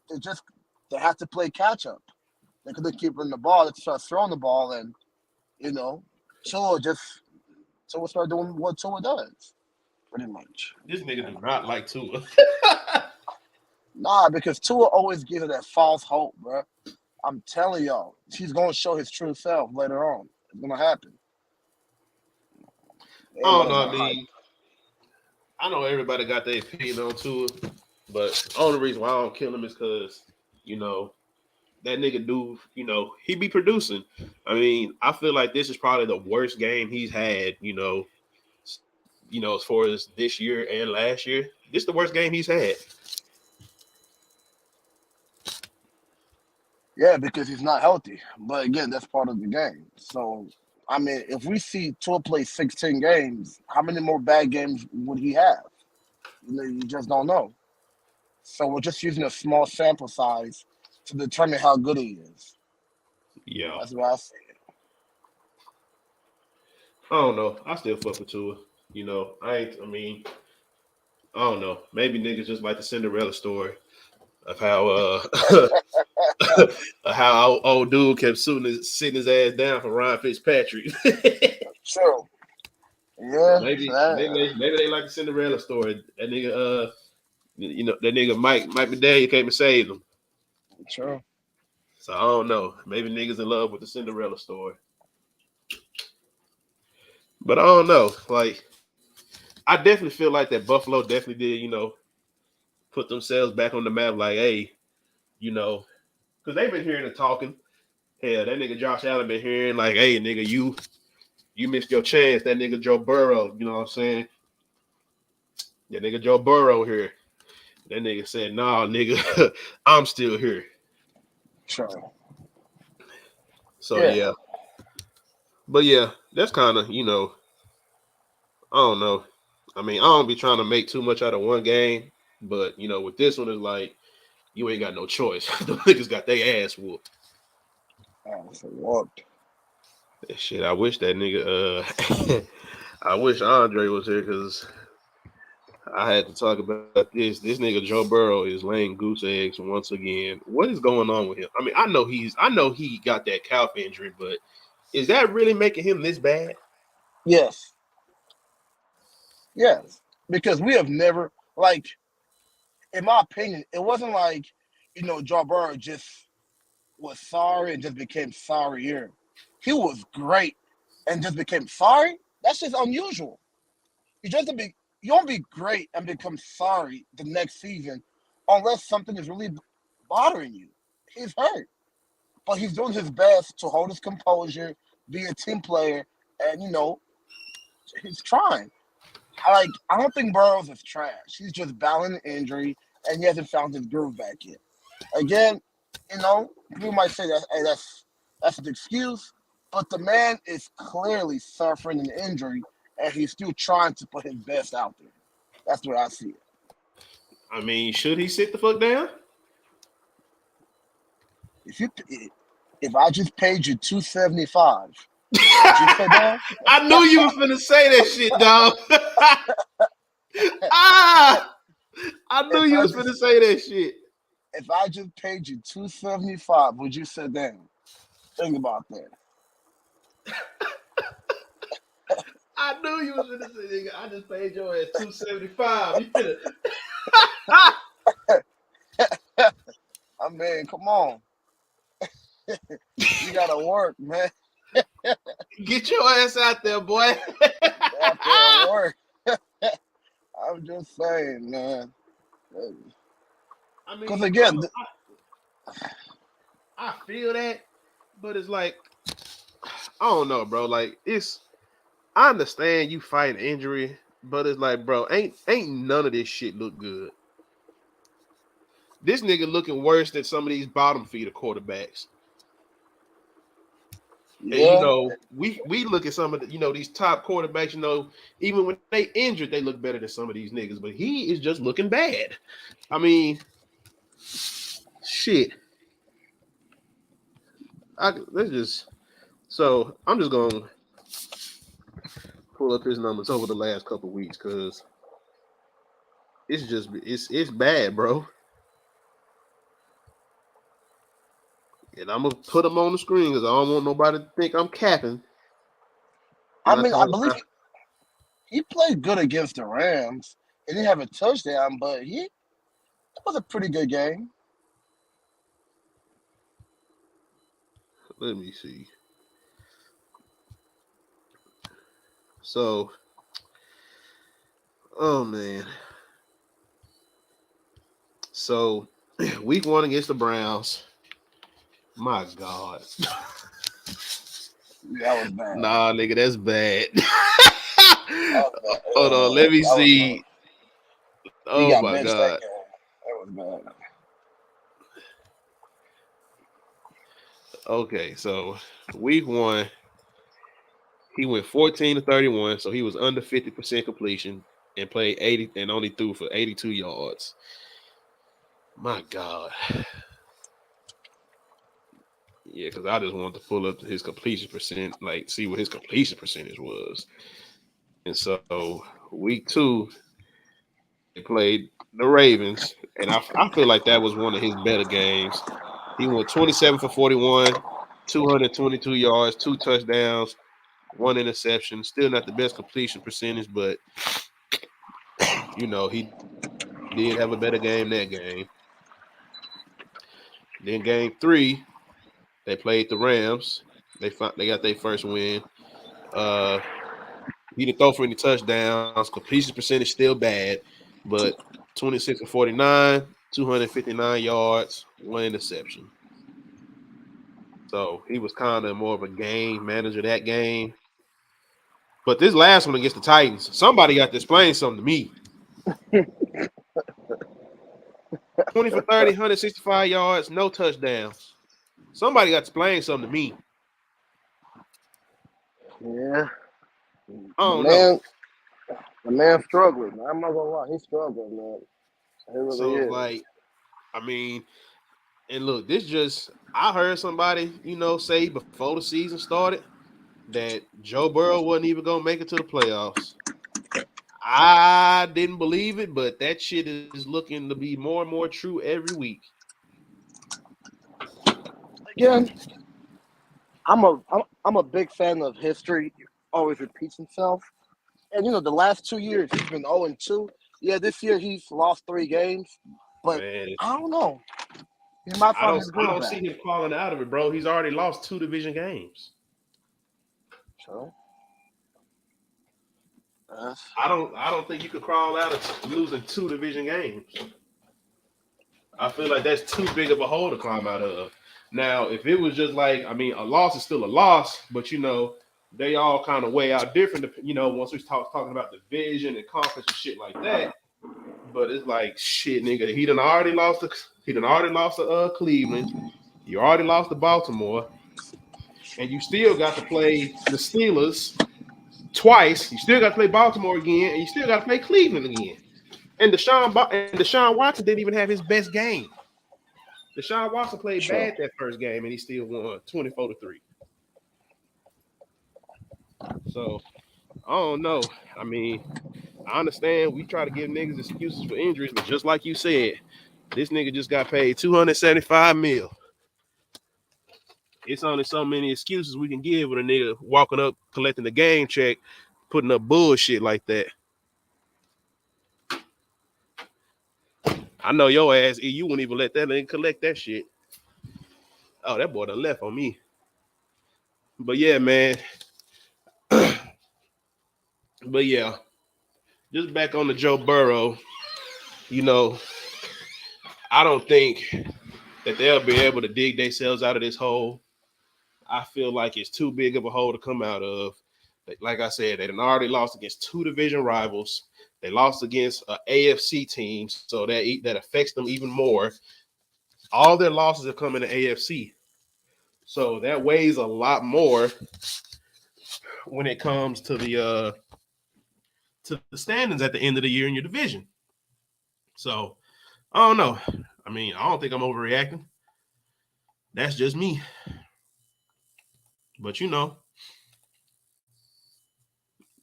they have to play catch up. They couldn't keep running the ball. They start throwing the ball, and Tua started doing what Tua does, pretty much. This nigga do not like Tua. Nah, because Tua always gives her that false hope, bro. I'm telling y'all, he's gonna show his true self later on. It's gonna happen. I know everybody got their opinion on Tua, but the only reason why I don't kill him is because, that nigga do, he be producing. I mean, I feel like this is probably the worst game he's had, as far as this year and last year. This is the worst game he's had. Yeah, because he's not healthy. But again, that's part of the game. So, I mean, if we see Tua play 16 games, how many more bad games would he have? You just don't know. So we're just using a small sample size to determine how good he is. Yeah. That's what I say. I don't know. I still fuck with Tua. I don't know. Maybe niggas just like the Cinderella story of how how old dude kept sitting his ass down for Ryan Fitzpatrick. True. So Yeah. maybe they like the Cinderella story. That nigga that nigga Mike McDaniel came and saved him. True. So I don't know. Maybe niggas in love with the Cinderella story. But I don't know. Like I definitely feel like that Buffalo definitely did, put themselves back on the map. Like, hey, because they've been hearing and talking. Hell, that nigga Josh Allen been hearing like, hey, nigga, you missed your chance. That nigga Joe Burrow, you know what I'm saying? That nigga Joe Burrow here. That nigga said, nah, nigga, I'm still here. True. So yeah. But yeah, that's kind of, I don't know. I mean, I don't be trying to make too much out of one game, but with this one, it's like you ain't got no choice. The niggas got their ass whooped. What? Shit, I wish that nigga. I wish Andre was here because I had to talk about this. This nigga Joe Burrow is laying goose eggs once again. What is going on with him? I mean, I know he got that calf injury, but is that really making him this bad? Yes. Yes. Because we have never, like, in my opinion, it wasn't like, Joe Burrow just was sorry and just became sorrier. He was great and just became sorry. That's just unusual. You don't be great and become sorry the next season unless something is really bothering you. He's hurt, but he's doing his best to hold his composure, be a team player, and he's trying. I don't think Burrows is trash. He's just battling an injury and he hasn't found his groove back yet. Again, people might say that hey, that's an excuse, but the man is clearly suffering an injury and he's still trying to put his best out there. That's what I see it. I mean, should he sit the fuck down? If I just paid you $275, would you sit down? I knew you was gonna say that shit, dog. I knew you was gonna say that shit. If I just paid you $275, would you sit down? Think about that. I knew you was gonna say, nigga. I just paid your ass $275. You finna. I mean, come on. You gotta work, man. Get your ass out there, boy. Out there and work. I'm just saying, man. I mean, Because again, I feel that, but it's like I don't know, bro. Like I understand you fighting injury, but it's like, bro, ain't none of this shit look good. This nigga looking worse than some of these bottom feeder quarterbacks. yeah. And we look at some of the, these top quarterbacks, even when they injured, they look better than some of these niggas. But he is just looking bad. I mean, shit. So I'm just gonna pull up his numbers over the last couple of weeks because it's bad, bro. And I'm gonna put him on the screen because I don't want nobody to think I'm capping. I mean, I believe he played good against the Rams. He didn't have a touchdown, but it was a pretty good game. Let me see. So, oh man. So, week 1 against the Browns. My God. That was bad. Nah, nigga, that's bad. Bad. Hold on, let me see. Oh my God. That was bad. Okay, so week 1, he went 14-31, so he was under 50% completion and played 80 and only threw for 82 yards. My God. Yeah, because I just wanted to pull up his completion percent, like see what his completion percentage was. And so week 2, they played the Ravens, and I feel like that was one of his better games. He went 27 for 41, 222 yards, 2 touchdowns, 1 interception. Still not the best completion percentage, but he did have a better game that game. Then game 3, they played the Rams. They got their first win. He didn't throw for any touchdowns. Completion percentage still bad, but 26 for 49, 259 yards, 1 interception. So he was kind of more of a game manager that game. But this last one against the Titans, somebody got to explain something to me. 20 for 30, 165 yards, no touchdowns. Somebody got to explain something to me. Yeah. I don't know. The man struggling. I'm not gonna lie, he's struggling, man. He really So it's is. like, and look, I heard somebody, say before the season started that Joe Burrow wasn't even gonna make it to the playoffs. I didn't believe it, but that shit is looking to be more and more true every week. Again, I'm a big fan of history. Always repeats himself. And the last 2 years he's been 0-2. Yeah, this year he's lost 3 games, but Man, I don't know. He might I find don't his I groove don't back. see him falling out of it, bro. He's already lost 2 division games. So, I don't think you could crawl out of losing 2 division games. I feel like that's too big of a hole to climb out of. Now, if it was just like, a loss is still a loss, but they all kind of weigh out different. Once we talking about division and conference and shit like that. But it's like shit, nigga. He done already lost to Cleveland. You already lost to Baltimore, and you still got to play the Steelers twice. You still got to play Baltimore again, and you still got to play Cleveland again. And Deshaun Watson didn't even have his best game. Deshaun Watson played bad that first game, and he still won 24-3. So I don't know. I understand we try to give niggas excuses for injuries, but just like you said, this nigga just got paid $275 million. It's only so many excuses we can give with a nigga walking up, collecting the game check, putting up bullshit like that. I know your ass, you wouldn't even let that nigga collect that shit. Oh, that boy done left on me. But yeah, man. But yeah, just back on the Joe Burrow, I don't think that they'll be able to dig themselves out of this hole. I feel like it's too big of a hole to come out of. Like I said, they done already lost against 2 division rivals. They lost against an AFC team, so that affects them even more. All their losses have come in the AFC. So that weighs a lot more when it comes to the standings at the end of the year in your division. So I don't know. I don't think I'm overreacting. That's just me. But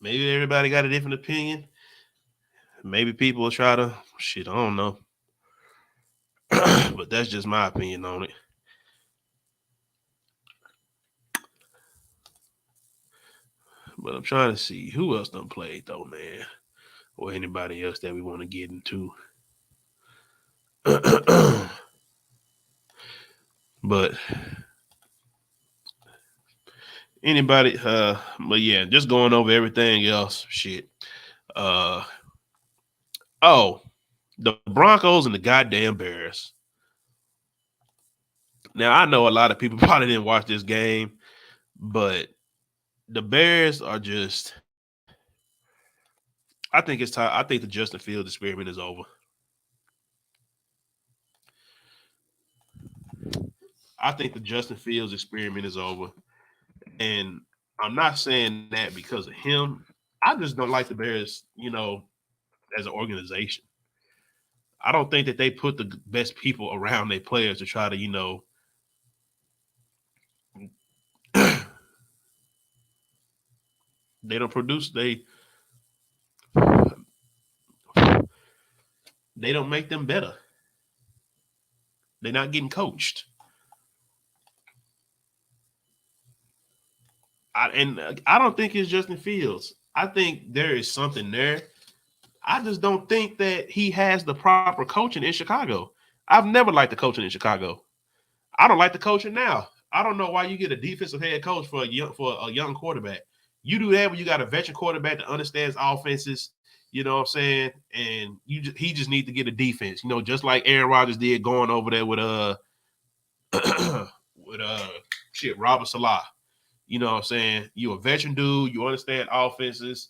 maybe everybody got a different opinion. Maybe people will try to shit. I don't know. But that's just my opinion on it. But I'm trying to see who else done played though, man, or anybody else that we want to get into. But anybody, but yeah, just going over everything else. Shit. Uh, oh, the Broncos and the goddamn Bears. Now I know a lot of people probably didn't watch this game, but the Bears are just. I think it's time. I think the Justin Fields experiment is over. I think the Justin Fields experiment is over. And I'm not saying that because of him. I just don't like the Bears, as an organization. I don't think that they put the best people around their players to try to, they don't produce. They don't make them better. They're not getting coached. I don't think it's Justin Fields. I think there is something there. I just don't think that he has the proper coaching in Chicago. I've never liked the coaching in Chicago. I don't like the coaching now. I don't know why you get a defensive head coach for a young quarterback. You do that when you got a veteran quarterback that understands offenses. You know what I'm saying? And he just needs to get a defense. Just like Aaron Rodgers did going over there with with Robert Salah. You know what I'm saying? You're a veteran dude. You understand offenses.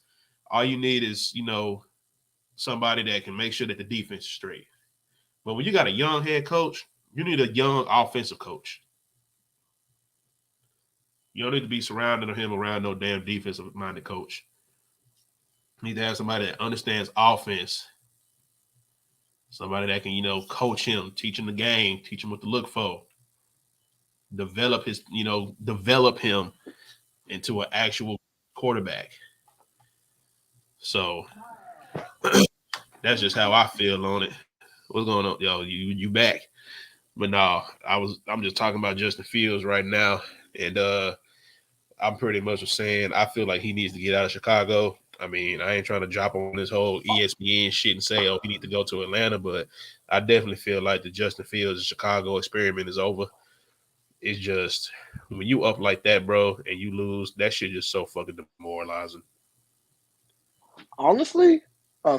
All you need is, somebody that can make sure that the defense is straight. But when you got a young head coach, you need a young offensive coach. You don't need to be surrounding him around no damn defensive-minded coach. You need to have somebody that understands offense. Somebody that can, coach him, teach him the game, teach him what to look for. Develop him into an actual quarterback. So that's just how I feel on it. What's going on, yo? You back? But no, I'm just talking about Justin Fields right now, and I'm pretty much saying I feel like he needs to get out of Chicago. I mean, I ain't trying to drop on this whole ESPN shit and say, oh, he need to go to Atlanta, but I definitely feel like the Justin Fields Chicago experiment is over. It's just when you up like that, bro, and you lose, that shit just so fucking demoralizing. Honestly,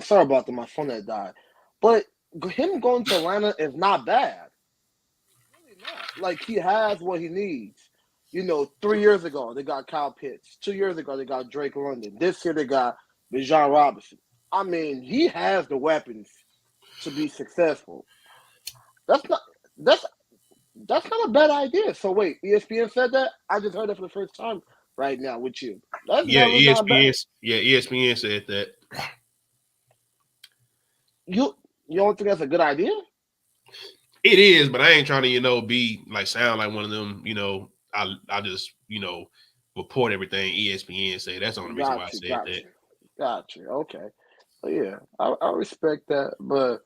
sorry about that. My phone had died, but him going to Atlanta is not bad. Really not. Like, he has what he needs. 3 years ago they got Kyle Pitts. 2 years ago they got Drake London. This year they got Bijan Robinson. I mean, he has the weapons to be successful. That's not a bad idea. So wait, ESPN said that? I just heard it for the first time right now with you. That's really not bad. ESPN said that. You don't think that's a good idea? It is, but I ain't trying to, be like sound like one of them, I just, report everything ESPN say. That's the only reason why I said that. Gotcha. Okay. So yeah, I respect that, but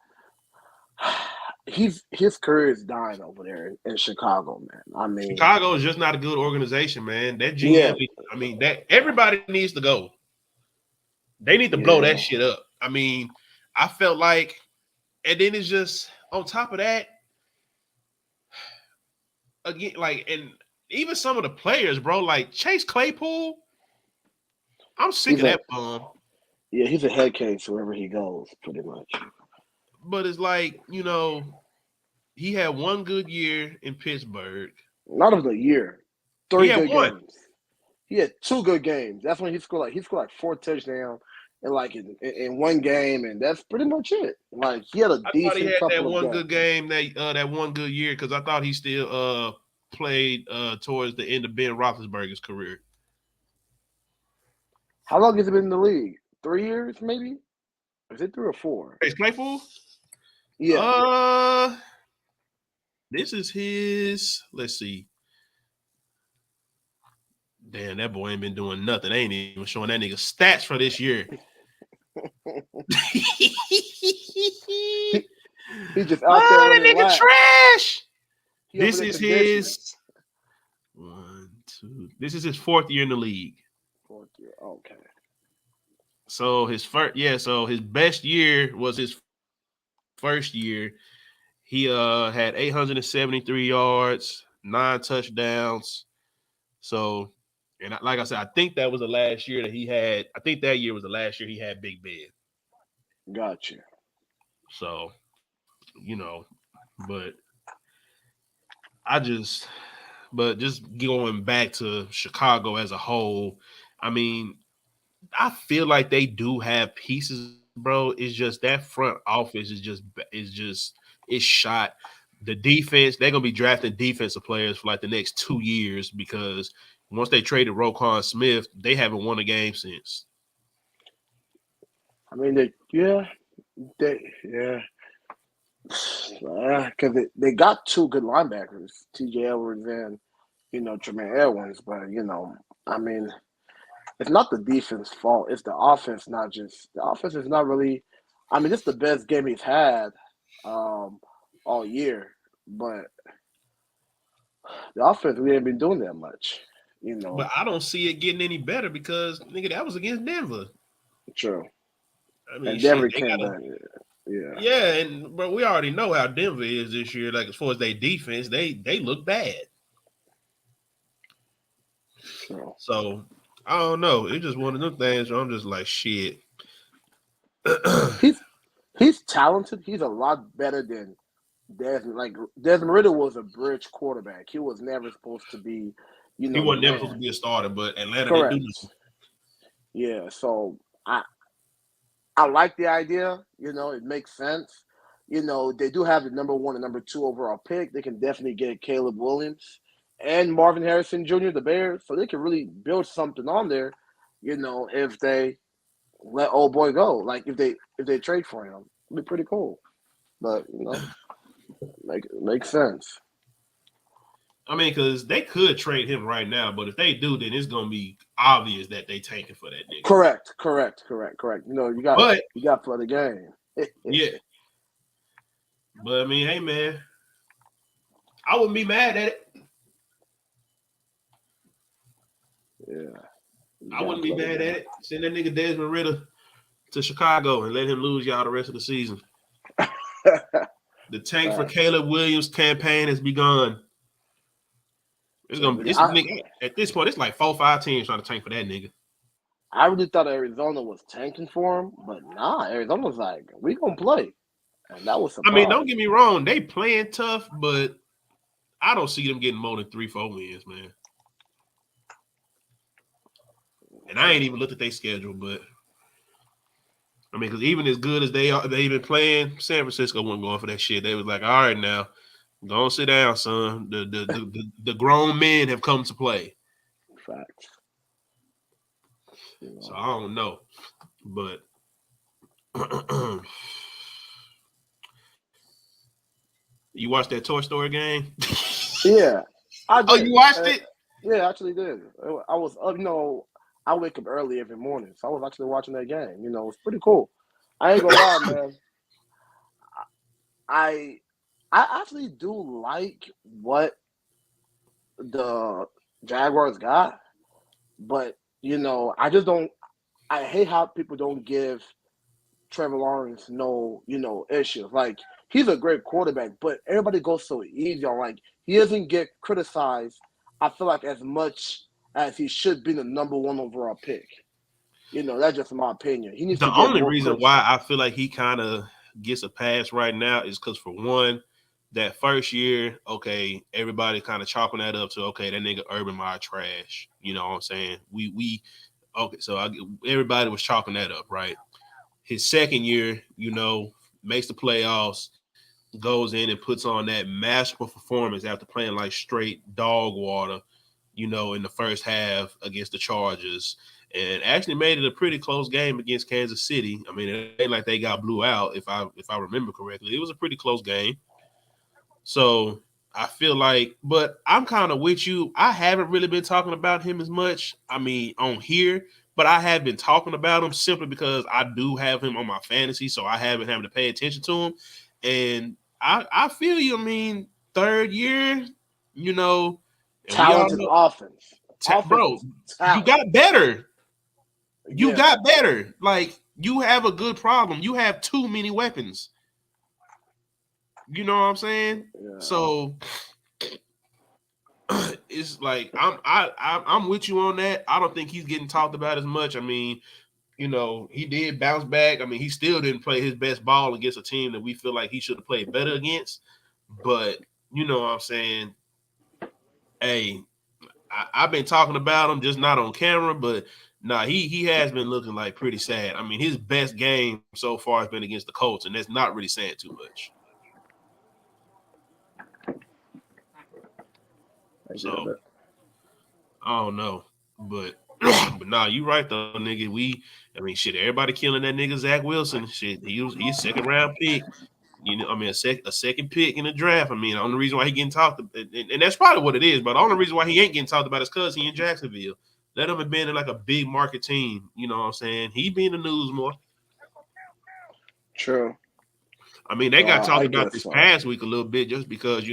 his career is dying over there in Chicago, man. I mean, Chicago is just not a good organization, man. That GM, that everybody needs to go. They need to blow that shit up. I mean, I felt like, and then it's just on top of that, again, like, and even some of the players, bro, like Chase Claypool, I'm sick of that bum. Yeah, he's a head case wherever he goes, pretty much. But it's like, he had one good year in Pittsburgh. Not of the year. 3 good games. He had 2 good games. That's when he scored like 4 touchdowns in one game, and that's pretty much it. Like, he had a decent couple of games. I thought he had that one good game, that one good year, because I thought he still played towards the end of Ben Roethlisberger's career. How long has he been in the league? 3 years, maybe? Is it 3 or 4? Chase Claypool? Yeah. This is his. Let's see. Damn, that boy ain't been doing nothing. They ain't even showing that nigga stats for this year. He's just out there. That nigga trash. This is his 1, 2. This is his 4th year in the league. 4th year. Okay. So his best year was his first year. He had 873 yards, 9 touchdowns. So, and like I said, I think that was the last year that he had. I think that year was the last year he had Big Ben. Gotcha. So, but just going back to Chicago as a whole, I mean, I feel like they do have pieces, bro. It's just that front office is shot. The defense, they're gonna be drafting defensive players for like the next 2 years, because once they traded Roquan Smith, they haven't won a game since. I mean, Because they got two good linebackers, T.J. Edwards and Tremaine Edwards. But I mean, it's not the defense fault. It's the offense. Not just the offense is not really. I mean, it's the best game he's had all year, but the offense we ain't been doing that much. But I don't see it getting any better because nigga, that was against Denver. True. I mean, And shit, Denver they came got back. Yeah. yeah, and but we already know how Denver is this year. Like as far as their defense, they look bad. True. So I don't know. It's just one of them things where I'm just like shit. He's talented. He's a lot better than Desmond. Like Desmond Ritter was a bridge quarterback. He was never supposed to be, He the wasn't never supposed to man. be a starter, but Atlanta didn't do Correct. nothing. Yeah. So I like the idea. It makes sense. They do have the number 1 and number 2 overall pick. They can definitely get Caleb Williams and Marvin Harrison Jr., the Bears. So they can really build something on there, if they let old boy go. Like if they trade for him. It'd be pretty cool. But makes sense. I mean, because they could trade him right now, but if they do, then it's gonna be obvious that they tanking for that nigga. Correct. You got But to play the game. yeah. But I mean, hey man, I wouldn't be mad at it. Yeah. I wouldn't be mad at it. Send that nigga Desmond Ritter to Chicago and let him lose y'all the rest of the season. The tank for Caleb Williams campaign has begun. It's gonna be at this point, it's like 4 or 5 teams trying to tank for that nigga. I really thought Arizona was tanking for him, but nah, Arizona's like, we gonna play. And that was surprising. I mean, don't get me wrong, they playing tough, but I don't see them getting more than 3-4 wins, man. And I ain't even looked at their schedule, but I mean, because even as good as they've been playing, San Francisco wasn't going for that shit. They was like, all right, now, go and sit down, son. The grown men have come to play. Facts. So I don't know, but you watched that Toy Story game? Yeah. You watched it? Yeah, I actually did. I was up, I wake up early every morning, so I was actually watching that game. It was pretty cool. I ain't gonna lie, man. I actually do like what the Jaguars got, but I just don't. I hate how people don't give Trevor Lawrence no issues. Like he's a great quarterback, but everybody goes so easy on. Like he doesn't get criticized. I feel like as much as he should be the number 1 overall pick. That's just my opinion. He needs to The get only more reason push. why I feel like he kind of gets a pass right now is because for one, that first year, okay, everybody kind of chalking that up to okay, that nigga Urban Meyer trash. You know what I'm saying? We okay, so everybody was chalking that up, right? His second year, makes the playoffs, goes in and puts on that masterful performance after playing like straight dog water, in the first half against the Chargers, and actually made it a pretty close game against Kansas City. I mean, it ain't like they got blew out, if I remember correctly. It was a pretty close game. So I feel like, but I'm kind of with you. I haven't really been talking about him as much. I mean, on here, but I have been talking about him simply because I do have him on my fantasy, so I haven't having to pay attention to him. And I feel you. I mean, third year, and Talented offense. Bro, you got better. You got better. Like you have a good problem. You have too many weapons. You know what I'm saying? Yeah. So it's like I'm with you on that. I don't think he's getting talked about as much. I mean, he did bounce back. I mean, he still didn't play his best ball against a team that we feel like he should have played better against. But you know what I'm saying? Hey, I've been talking about him, just not on camera, but nah, he has been looking like pretty sad. I mean, his best game so far has been against the Colts, and that's not really saying too much. So I don't know, but nah, you right though, nigga. I mean, shit, everybody killing that nigga Zach Wilson. Shit, he's second round pick. I mean, a second pick in the draft. I mean, the only reason why he getting talked about, and that's probably what it is, but the only reason why he ain't getting talked about is because he in Jacksonville. Let him have been in like a big market team. You know what I'm saying? He be in the news more. True. I mean, they got talked about this so. past week a little bit just because,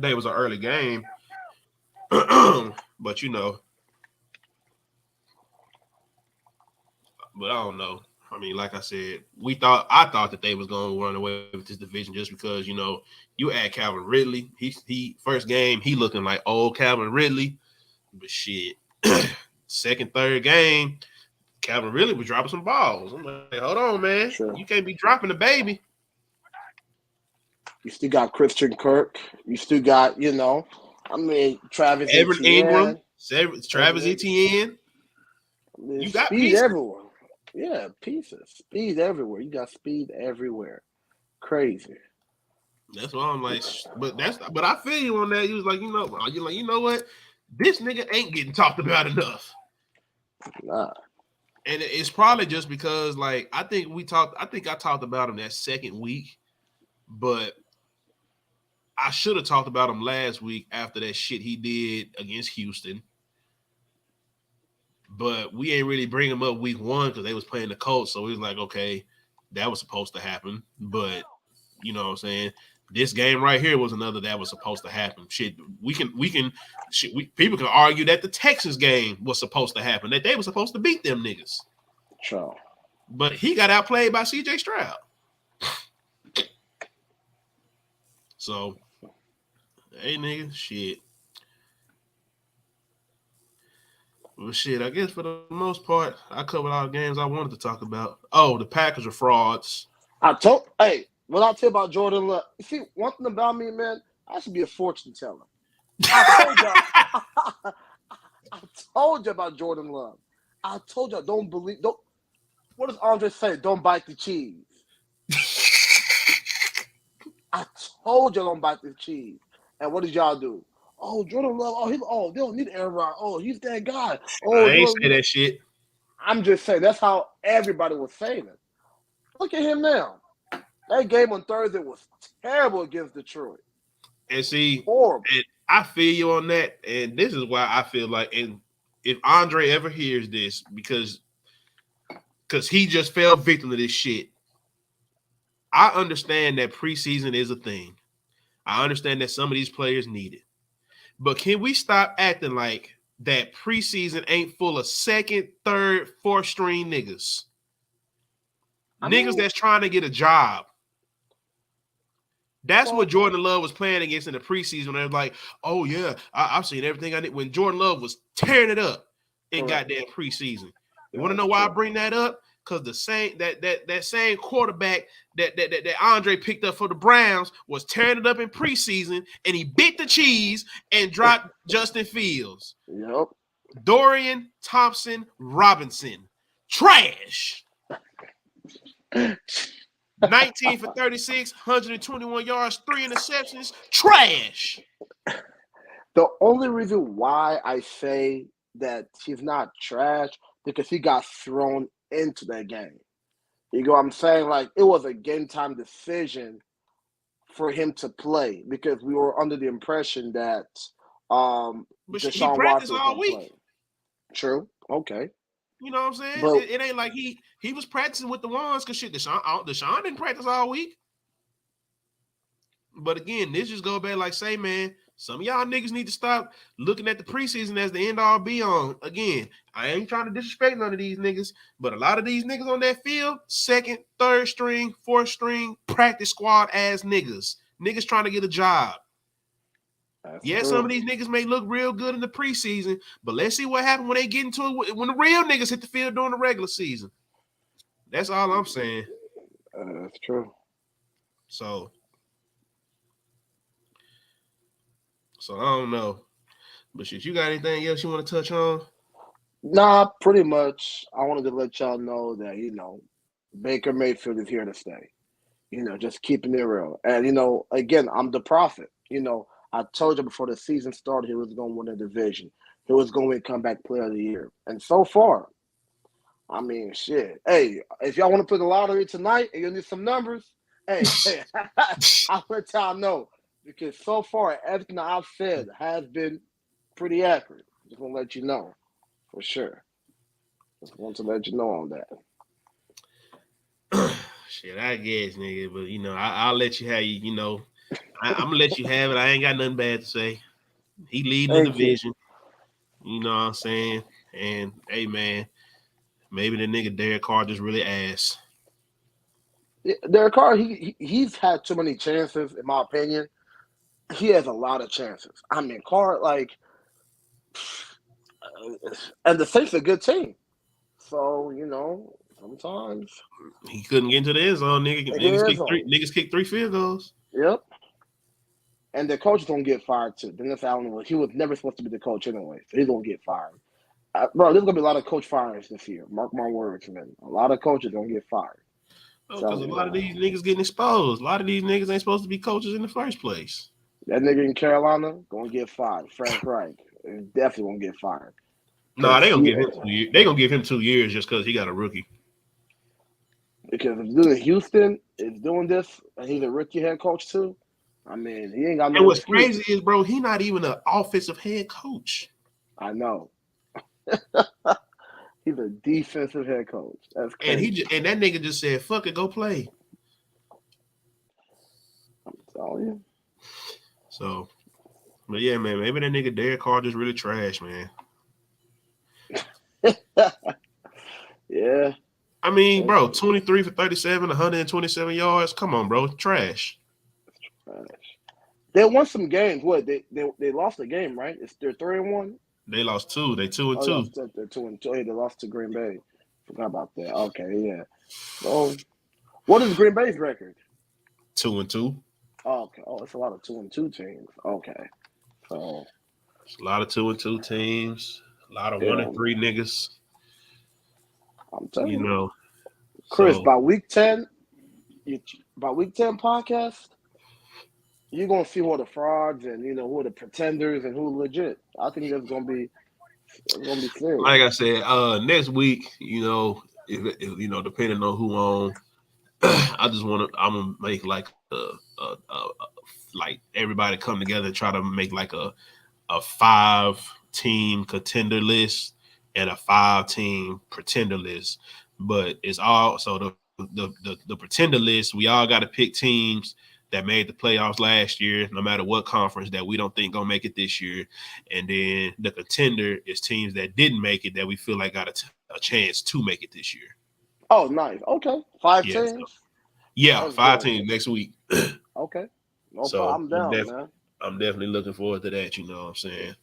they was an early game. But, but I don't know. I mean, like I said, I thought that they was going to run away with this division just because, you add Calvin Ridley. He first game, he looking like old Calvin Ridley. But shit, second, third game, Calvin Ridley was dropping some balls. I'm like, hold on, man. Sure. You can't be dropping the baby. You still got Christian Kirk. You still got, Travis Evan Etienne. Ingram, Travis Etienne. You got speed pieces everywhere. Yeah, pieces. Speed everywhere. You got speed everywhere. Crazy. That's why I'm like, but I feel you on that. You was like, you know what? This nigga ain't getting talked about enough. Nah. And it's probably just because, like, I think I talked about him that second week, but I should have talked about him last week after that shit he did against Houston. But we ain't really bring him up week one because they was playing the Colts. So he was like, okay, that was supposed to happen. But you know what I'm saying? This game right here was another that was supposed to happen. Shit, people can argue that the Texans game was supposed to happen, that they were supposed to beat them niggas. Sure. But he got outplayed by CJ Stroud. So, hey, nigga, shit. Well, shit, I guess for the most part, I covered all the games I wanted to talk about. Oh, the Packers are frauds. What I'll tell you about Jordan Love. You see, one thing about me, man, I should be a fortune teller. I told you about Jordan Love. I told you, don't. What does Andre say? Don't bite the cheese. I told you don't bite the cheese. And what did y'all do? Oh, Jordan Love. They don't need Aaron Rodgers. Oh, he's that guy. Oh, I ain't say that shit. I'm just saying that's how everybody was saying it. Look at him now. That game on Thursday was terrible against Detroit. And see, horrible. And I feel you on that. And this is why I feel like, and if Andre ever hears this, because he just fell victim to this shit. I understand that preseason is a thing. I understand that some of these players need it. But can we stop acting like that preseason ain't full of second, third, fourth string niggas? Niggas that's trying to get a job. That's what Jordan Love was playing against in the preseason. They're like, oh, yeah, I've seen everything I need. When Jordan Love was tearing it up in goddamn preseason. You want to know why I bring that up? Because the same that same quarterback that Andre picked up for the Browns was tearing it up in preseason, and he bit the cheese and dropped Justin Fields. Yep. Dorian, Thompson, Robinson. Trash. 19 for 36, 121 yards, 3 interceptions. Trash. The only reason why I say that he's not trash because he got thrown into that game. You know what I'm saying? Like, it was a game time decision for him to play because we were under the impression that Deshaun Watson was going to play. True. Okay. You know what I'm saying? But it ain't like he was practicing with the ones because shit, Deshaun didn't practice all week. But again, this just go back like, say, man, some of y'all niggas need to stop looking at the preseason as the end all be on. Again, I ain't trying to disrespect none of these niggas, but a lot of these niggas on that field, second, third string, fourth string, practice squad ass niggas. Niggas trying to get a job. That's some of these niggas may look real good in the preseason, but let's see what happens when they get into it, when the real niggas hit the field during the regular season. That's all I'm saying. That's true. So I don't know. But shit, you got anything else you want to touch on? Nah, pretty much. I wanted to let y'all know that, Baker Mayfield is here to stay. Just keeping it real. And, again, I'm the prophet. I told you before the season started he was going to win the division. He was going to win comeback player of the year. And so far, I mean, shit. Hey, if y'all want to put the lottery tonight and you need some numbers, Hey, I'll let y'all know because so far everything I've said has been pretty accurate. Just want to let you know for sure. Just want to let you know on that. Shit, I guess, nigga. But I'll let you have you. I'm gonna let you have it. I ain't got nothing bad to say. He leading the Thank you. division. You know what I'm saying? And hey, man, maybe the nigga Derek Carr just really ass. Derek Carr, he's had too many chances, in my opinion. He has a lot of chances. I mean, Carr, like, and the Saints are a good team. So, sometimes He couldn't get into the end zone, nigga. they get his own. Niggas kicked 3 field goals. Yep. And the coach is going to get fired, too. Dennis Allen, he was never supposed to be the coach anyway, so he's going to get fired. Bro, there's going to be a lot of coach firings this year. Mark my words, man. A lot of coaches going to get fired. Oh, because a lot of these niggas getting exposed. A lot of these niggas ain't supposed to be coaches in the first place. That nigga in Carolina going to get fired. Frank Reich is definitely going to get fired. No, they gonna give him 2 years. They gonna give him 2 years just because he got a rookie. Because if Houston is doing this and he's a rookie head coach too, I mean, he ain't got no. And what's crazy is, bro, he not even an offensive head coach. I know. He's a defensive head coach. That's crazy. And that nigga just said, "Fuck it, go play." I'm telling you. So, but yeah, man, maybe that nigga Derek Carr just really trash, man. Yeah. I mean, bro, 23 for 37, 127 yards. Come on, bro, trash. They won some games. What they lost a game, right? They're 3-1. They lost 2. They 2-2. They're 2-2. Hey, they lost to Green Bay. Forgot about that. Okay, yeah. So, what is Green Bay's record? 2-2. Oh, okay. Oh, it's a lot of 2-2 teams. Okay. So it's a lot of 2-2 teams. A lot of 1-3 niggas. I'm telling you. Chris, by week 10 podcast, you're gonna see who are the frauds and who are the pretenders and who legit. I think it's gonna be serious. Like I said, next week, if depending on who on, I'm gonna make like like everybody come together and try to make like a 5-team contender list and a 5-team pretender list. But it's also the pretender list. We all got to pick teams that made the playoffs last year, no matter what conference, that we don't think gonna make it this year. And then the contender is teams that didn't make it that we feel like got a chance to make it this year. Oh, nice. Okay, 5 teams. So, yeah, 5 teams next week. Okay. No problem. I'm down, man. I'm definitely looking forward to that. You know what I'm saying?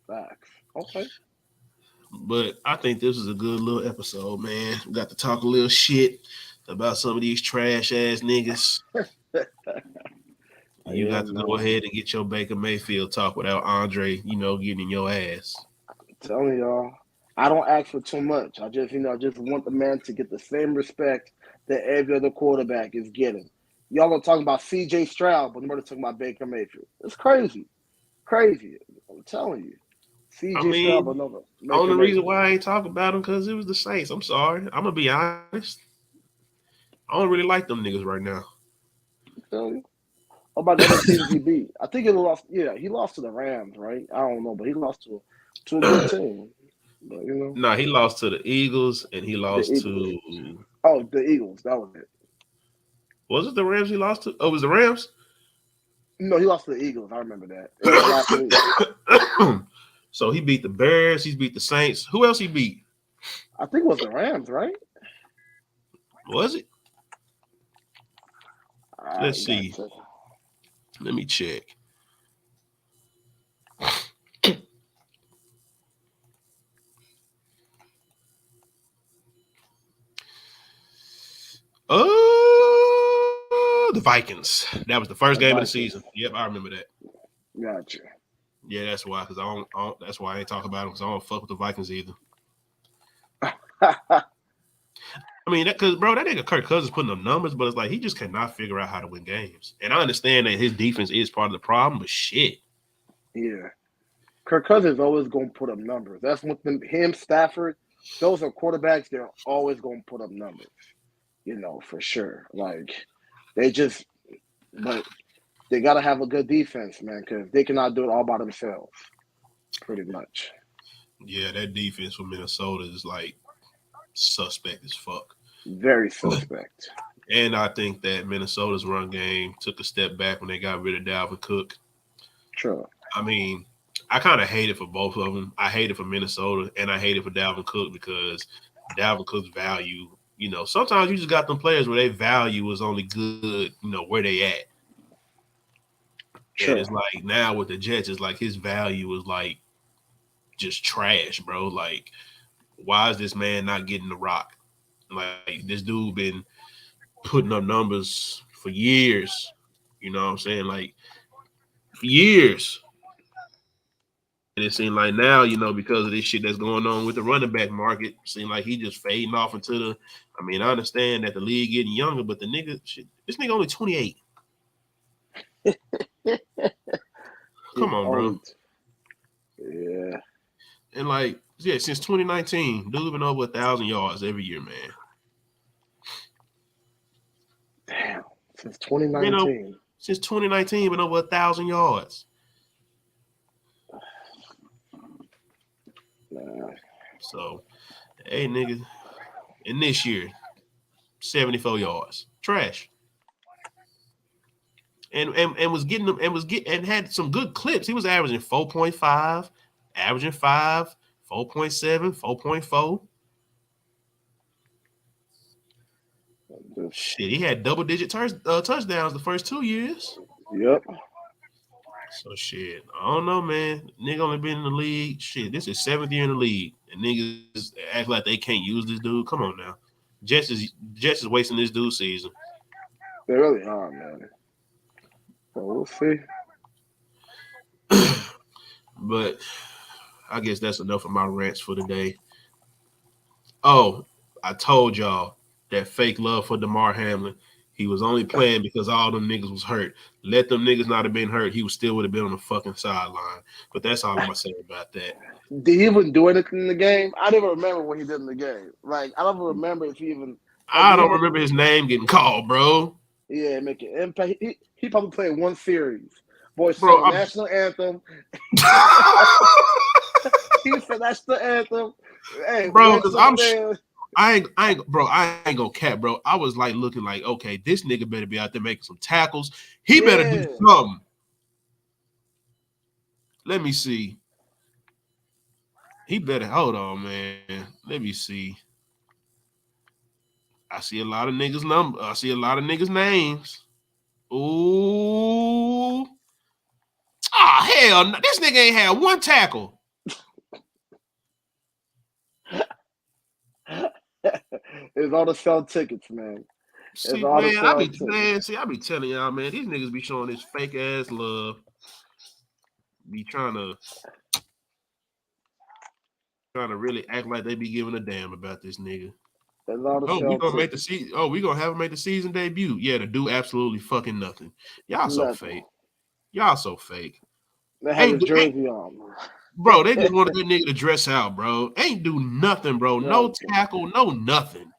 Facts. Okay. But I think this is a good little episode, man. We got to talk a little shit about some of these trash ass niggas. You got to go ahead and get your Baker Mayfield talk without Andre, getting in your ass. I'm telling y'all, I don't ask for too much. I just, just want the man to get the same respect that every other quarterback is getting. Y'all are talking about C.J. Stroud, but nobody's talking about Baker Mayfield. It's crazy. Crazy. I'm telling you. C.J. Stroud, but no. The only reason why I ain't talking about him because it was the Saints. I'm sorry. I'm going to be honest. I don't really like them niggas right now. I'm telling you. What about the other teams he beat? I think he lost. Yeah, he lost to the Rams, right? I don't know, but he lost to a good team. But, No, he lost to the Eagles, and he lost to. Oh, the Eagles. That was it. Was it the Rams he lost to? Oh, it was the Rams? No, he lost to the Eagles. I remember that. It was last week. So he beat the Bears. He's beat the Saints. Who else he beat? I think it was the Rams, right? Was it? Let's see. Let me check. The Vikings. That was the first game of the season. Yep, I remember that. Gotcha. Yeah, that's why. Because I don't. That's why I ain't talk about them. Because I don't fuck with the Vikings either. I mean, because bro, that nigga Kirk Cousins putting up numbers, but it's like he just cannot figure out how to win games. And I understand that his defense is part of the problem, but shit. Yeah, Kirk Cousins is always going to put up numbers. That's what him, Stafford. Those are quarterbacks. They're always going to put up numbers. for sure. Like they just, but they got to have a good defense, man, because they cannot do it all by themselves, pretty much. Yeah, that defense for Minnesota is like suspect as fuck. Very suspect. And I think that Minnesota's run game took a step back when they got rid of Dalvin Cook. True. I mean, I kind of hate it for both of them. I hate it for Minnesota, and I hate it for Dalvin Cook because Dalvin Cook's value, sometimes you just got them players where their value is only good, where they at. True. And it's like now with the Jets, it's like his value is like just trash, bro. Like, why is this man not getting the rock? Like, this dude been putting up numbers for years. You know what I'm saying? Like, for years. And it seemed like now, because of this shit that's going on with the running back market, it seemed like he just fading off into the. I mean, I understand that the league getting younger, but the nigga, this nigga only 28. Come on, bro. Yeah. And like, since 2019, dude been over 1,000 yards every year, man. Damn. Since 2019. Since 2019, been over 1,000 yards. Nah. So, hey, nigga, and this year, 74 yards, trash. And was getting them and had some good clips. He was averaging 4.5, averaging 5, 4.7, 4.4. Shit, he had double-digit touchdowns the first 2 years. Yep. So, shit, I don't know, man. Nigga only been in the league. Shit, this is 7th year in the league. And niggas act like they can't use this dude. Come on now. Jets is wasting this dude's season. They really are, man. Well, we'll see. But I guess that's enough of my rants for today. Oh, I told y'all that fake love for Damar Hamlin. He was only playing because all them niggas was hurt. Let them niggas not have been hurt, he still would have been on the fucking sideline. But that's all I'm going to say about that. Did he even do anything in the game? I don't even remember what he did in the game. Like, I don't remember if he even... I don't remember his name getting called, bro. Yeah, make an impact. He probably played one series. Boy, sang the national anthem. He said national anthem. Hey, bro, because I ain't gonna cap, bro. I was like looking like, okay, this nigga better be out there making some tackles. He better do something. Let me see. He better hold on, man. Let me see. I see a lot of niggas' I see a lot of niggas' names. Ooh. Ah, hell no. This nigga ain't had one tackle. It's all to sell tickets, man. See, man, I be telling y'all, man, these niggas be showing this fake ass love. Be trying to really act like they be giving a damn about this nigga. We gonna make the season. Oh, we gonna have him make the season debut. Yeah, to do absolutely fucking nothing. Y'all so fake. Y'all so fake. They have his jersey on. Bro, they just wanted that nigga to dress out, bro. Ain't do nothing, bro. No tackle, no nothing.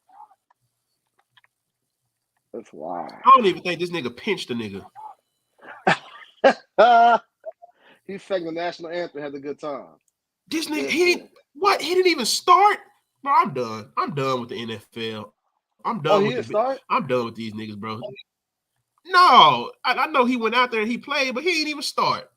That's wild. I don't even think this nigga pinched the nigga. He sang the national anthem, had a good time. This nigga, he didn't even start? Bro, I'm done. I'm done with the NFL. I'm done I'm done with these niggas, bro. No, I know he went out there and he played, but he didn't even start.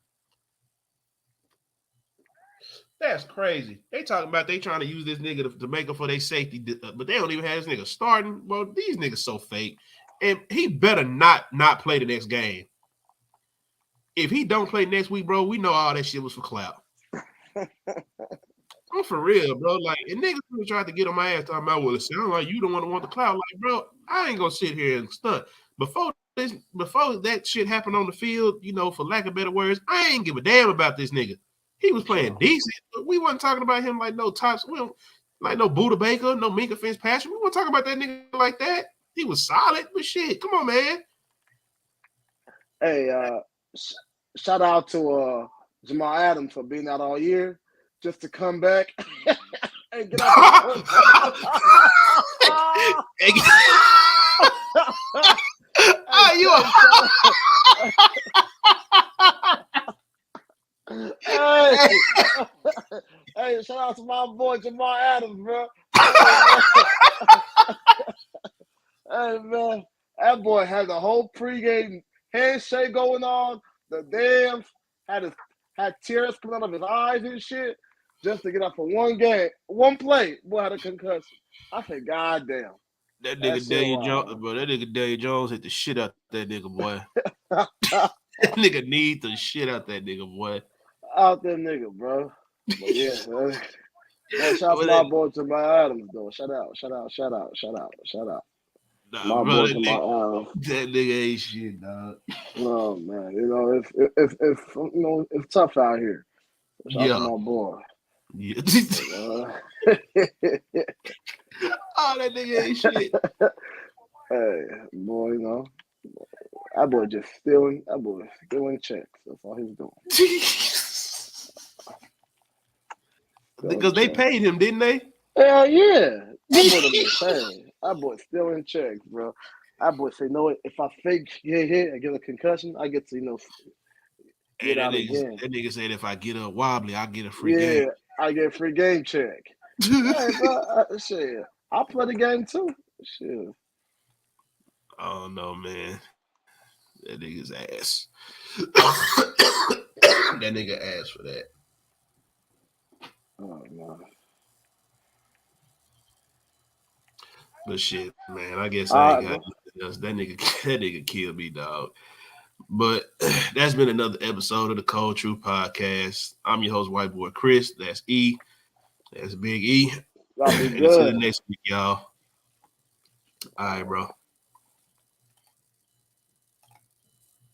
That's crazy. They talking about they trying to use this nigga to make up for their safety, but they don't even have this nigga starting. Well, these niggas so fake. And he better not play the next game. If he don't play next week, bro, we know all that shit was for clout. I'm for real, bro. Like, and niggas tried to get on my ass talking about, well, it sounds like you don't want the clout. Like, bro, I ain't gonna sit here and stunt. Before that shit happened on the field, for lack of better words, I ain't give a damn about this nigga. He was playing decent. We wasn't talking about him like no tops. We don't like no Buda Baker, no Minka Fitzpatrick. We weren't talking about that nigga like that. He was solid, but shit, come on, man. Hey, shout out to Jamal Adams for being out all year just to come back and get out. Hey, shout out to my boy Jamal Adams, bro. Hey, man, that boy had the whole pregame handshake going on. The dance had tears coming out of his eyes and shit just to get up for one game, one play. Boy had a concussion. I said, God damn. That nigga Daniel Jones, bro. That nigga Daniel Jones hit the shit out that nigga, boy. That nigga need the shit out that nigga, boy. Out that nigga, bro. But yeah, man. Shout out to my boy Jamal Adams, though. Shout out. Nah, my bro, boy Jamal Adams. That nigga ain't shit, dog. Oh man, you know, if you know, it's tough out here. Shout out to my boy. Yeah. Oh, that nigga ain't shit. Hey, boy, you know, that boy just stealing checks. That's all he's doing. Because they paid him, didn't they? Hell yeah. That boy done been paid. That boy stealing checks, bro. That boy say, no, if I fake hit and get a concussion, I get to, you know, get out again. That nigga said if I get up wobbly, I get a free game. Yeah, I get a free game check. Hey, bro, shit. I'll play the game too. Shit. Oh no, man. That nigga's ass. That nigga ass for that. Oh no. But shit, man. I guess I ain't got nothing else. That nigga killed me, dog. But that's been another episode of the Cold Truth Podcast. I'm your host, Whyteboichris. That's E. That's Big E. Y'all be and good. until the next week, y'all. All right, bro.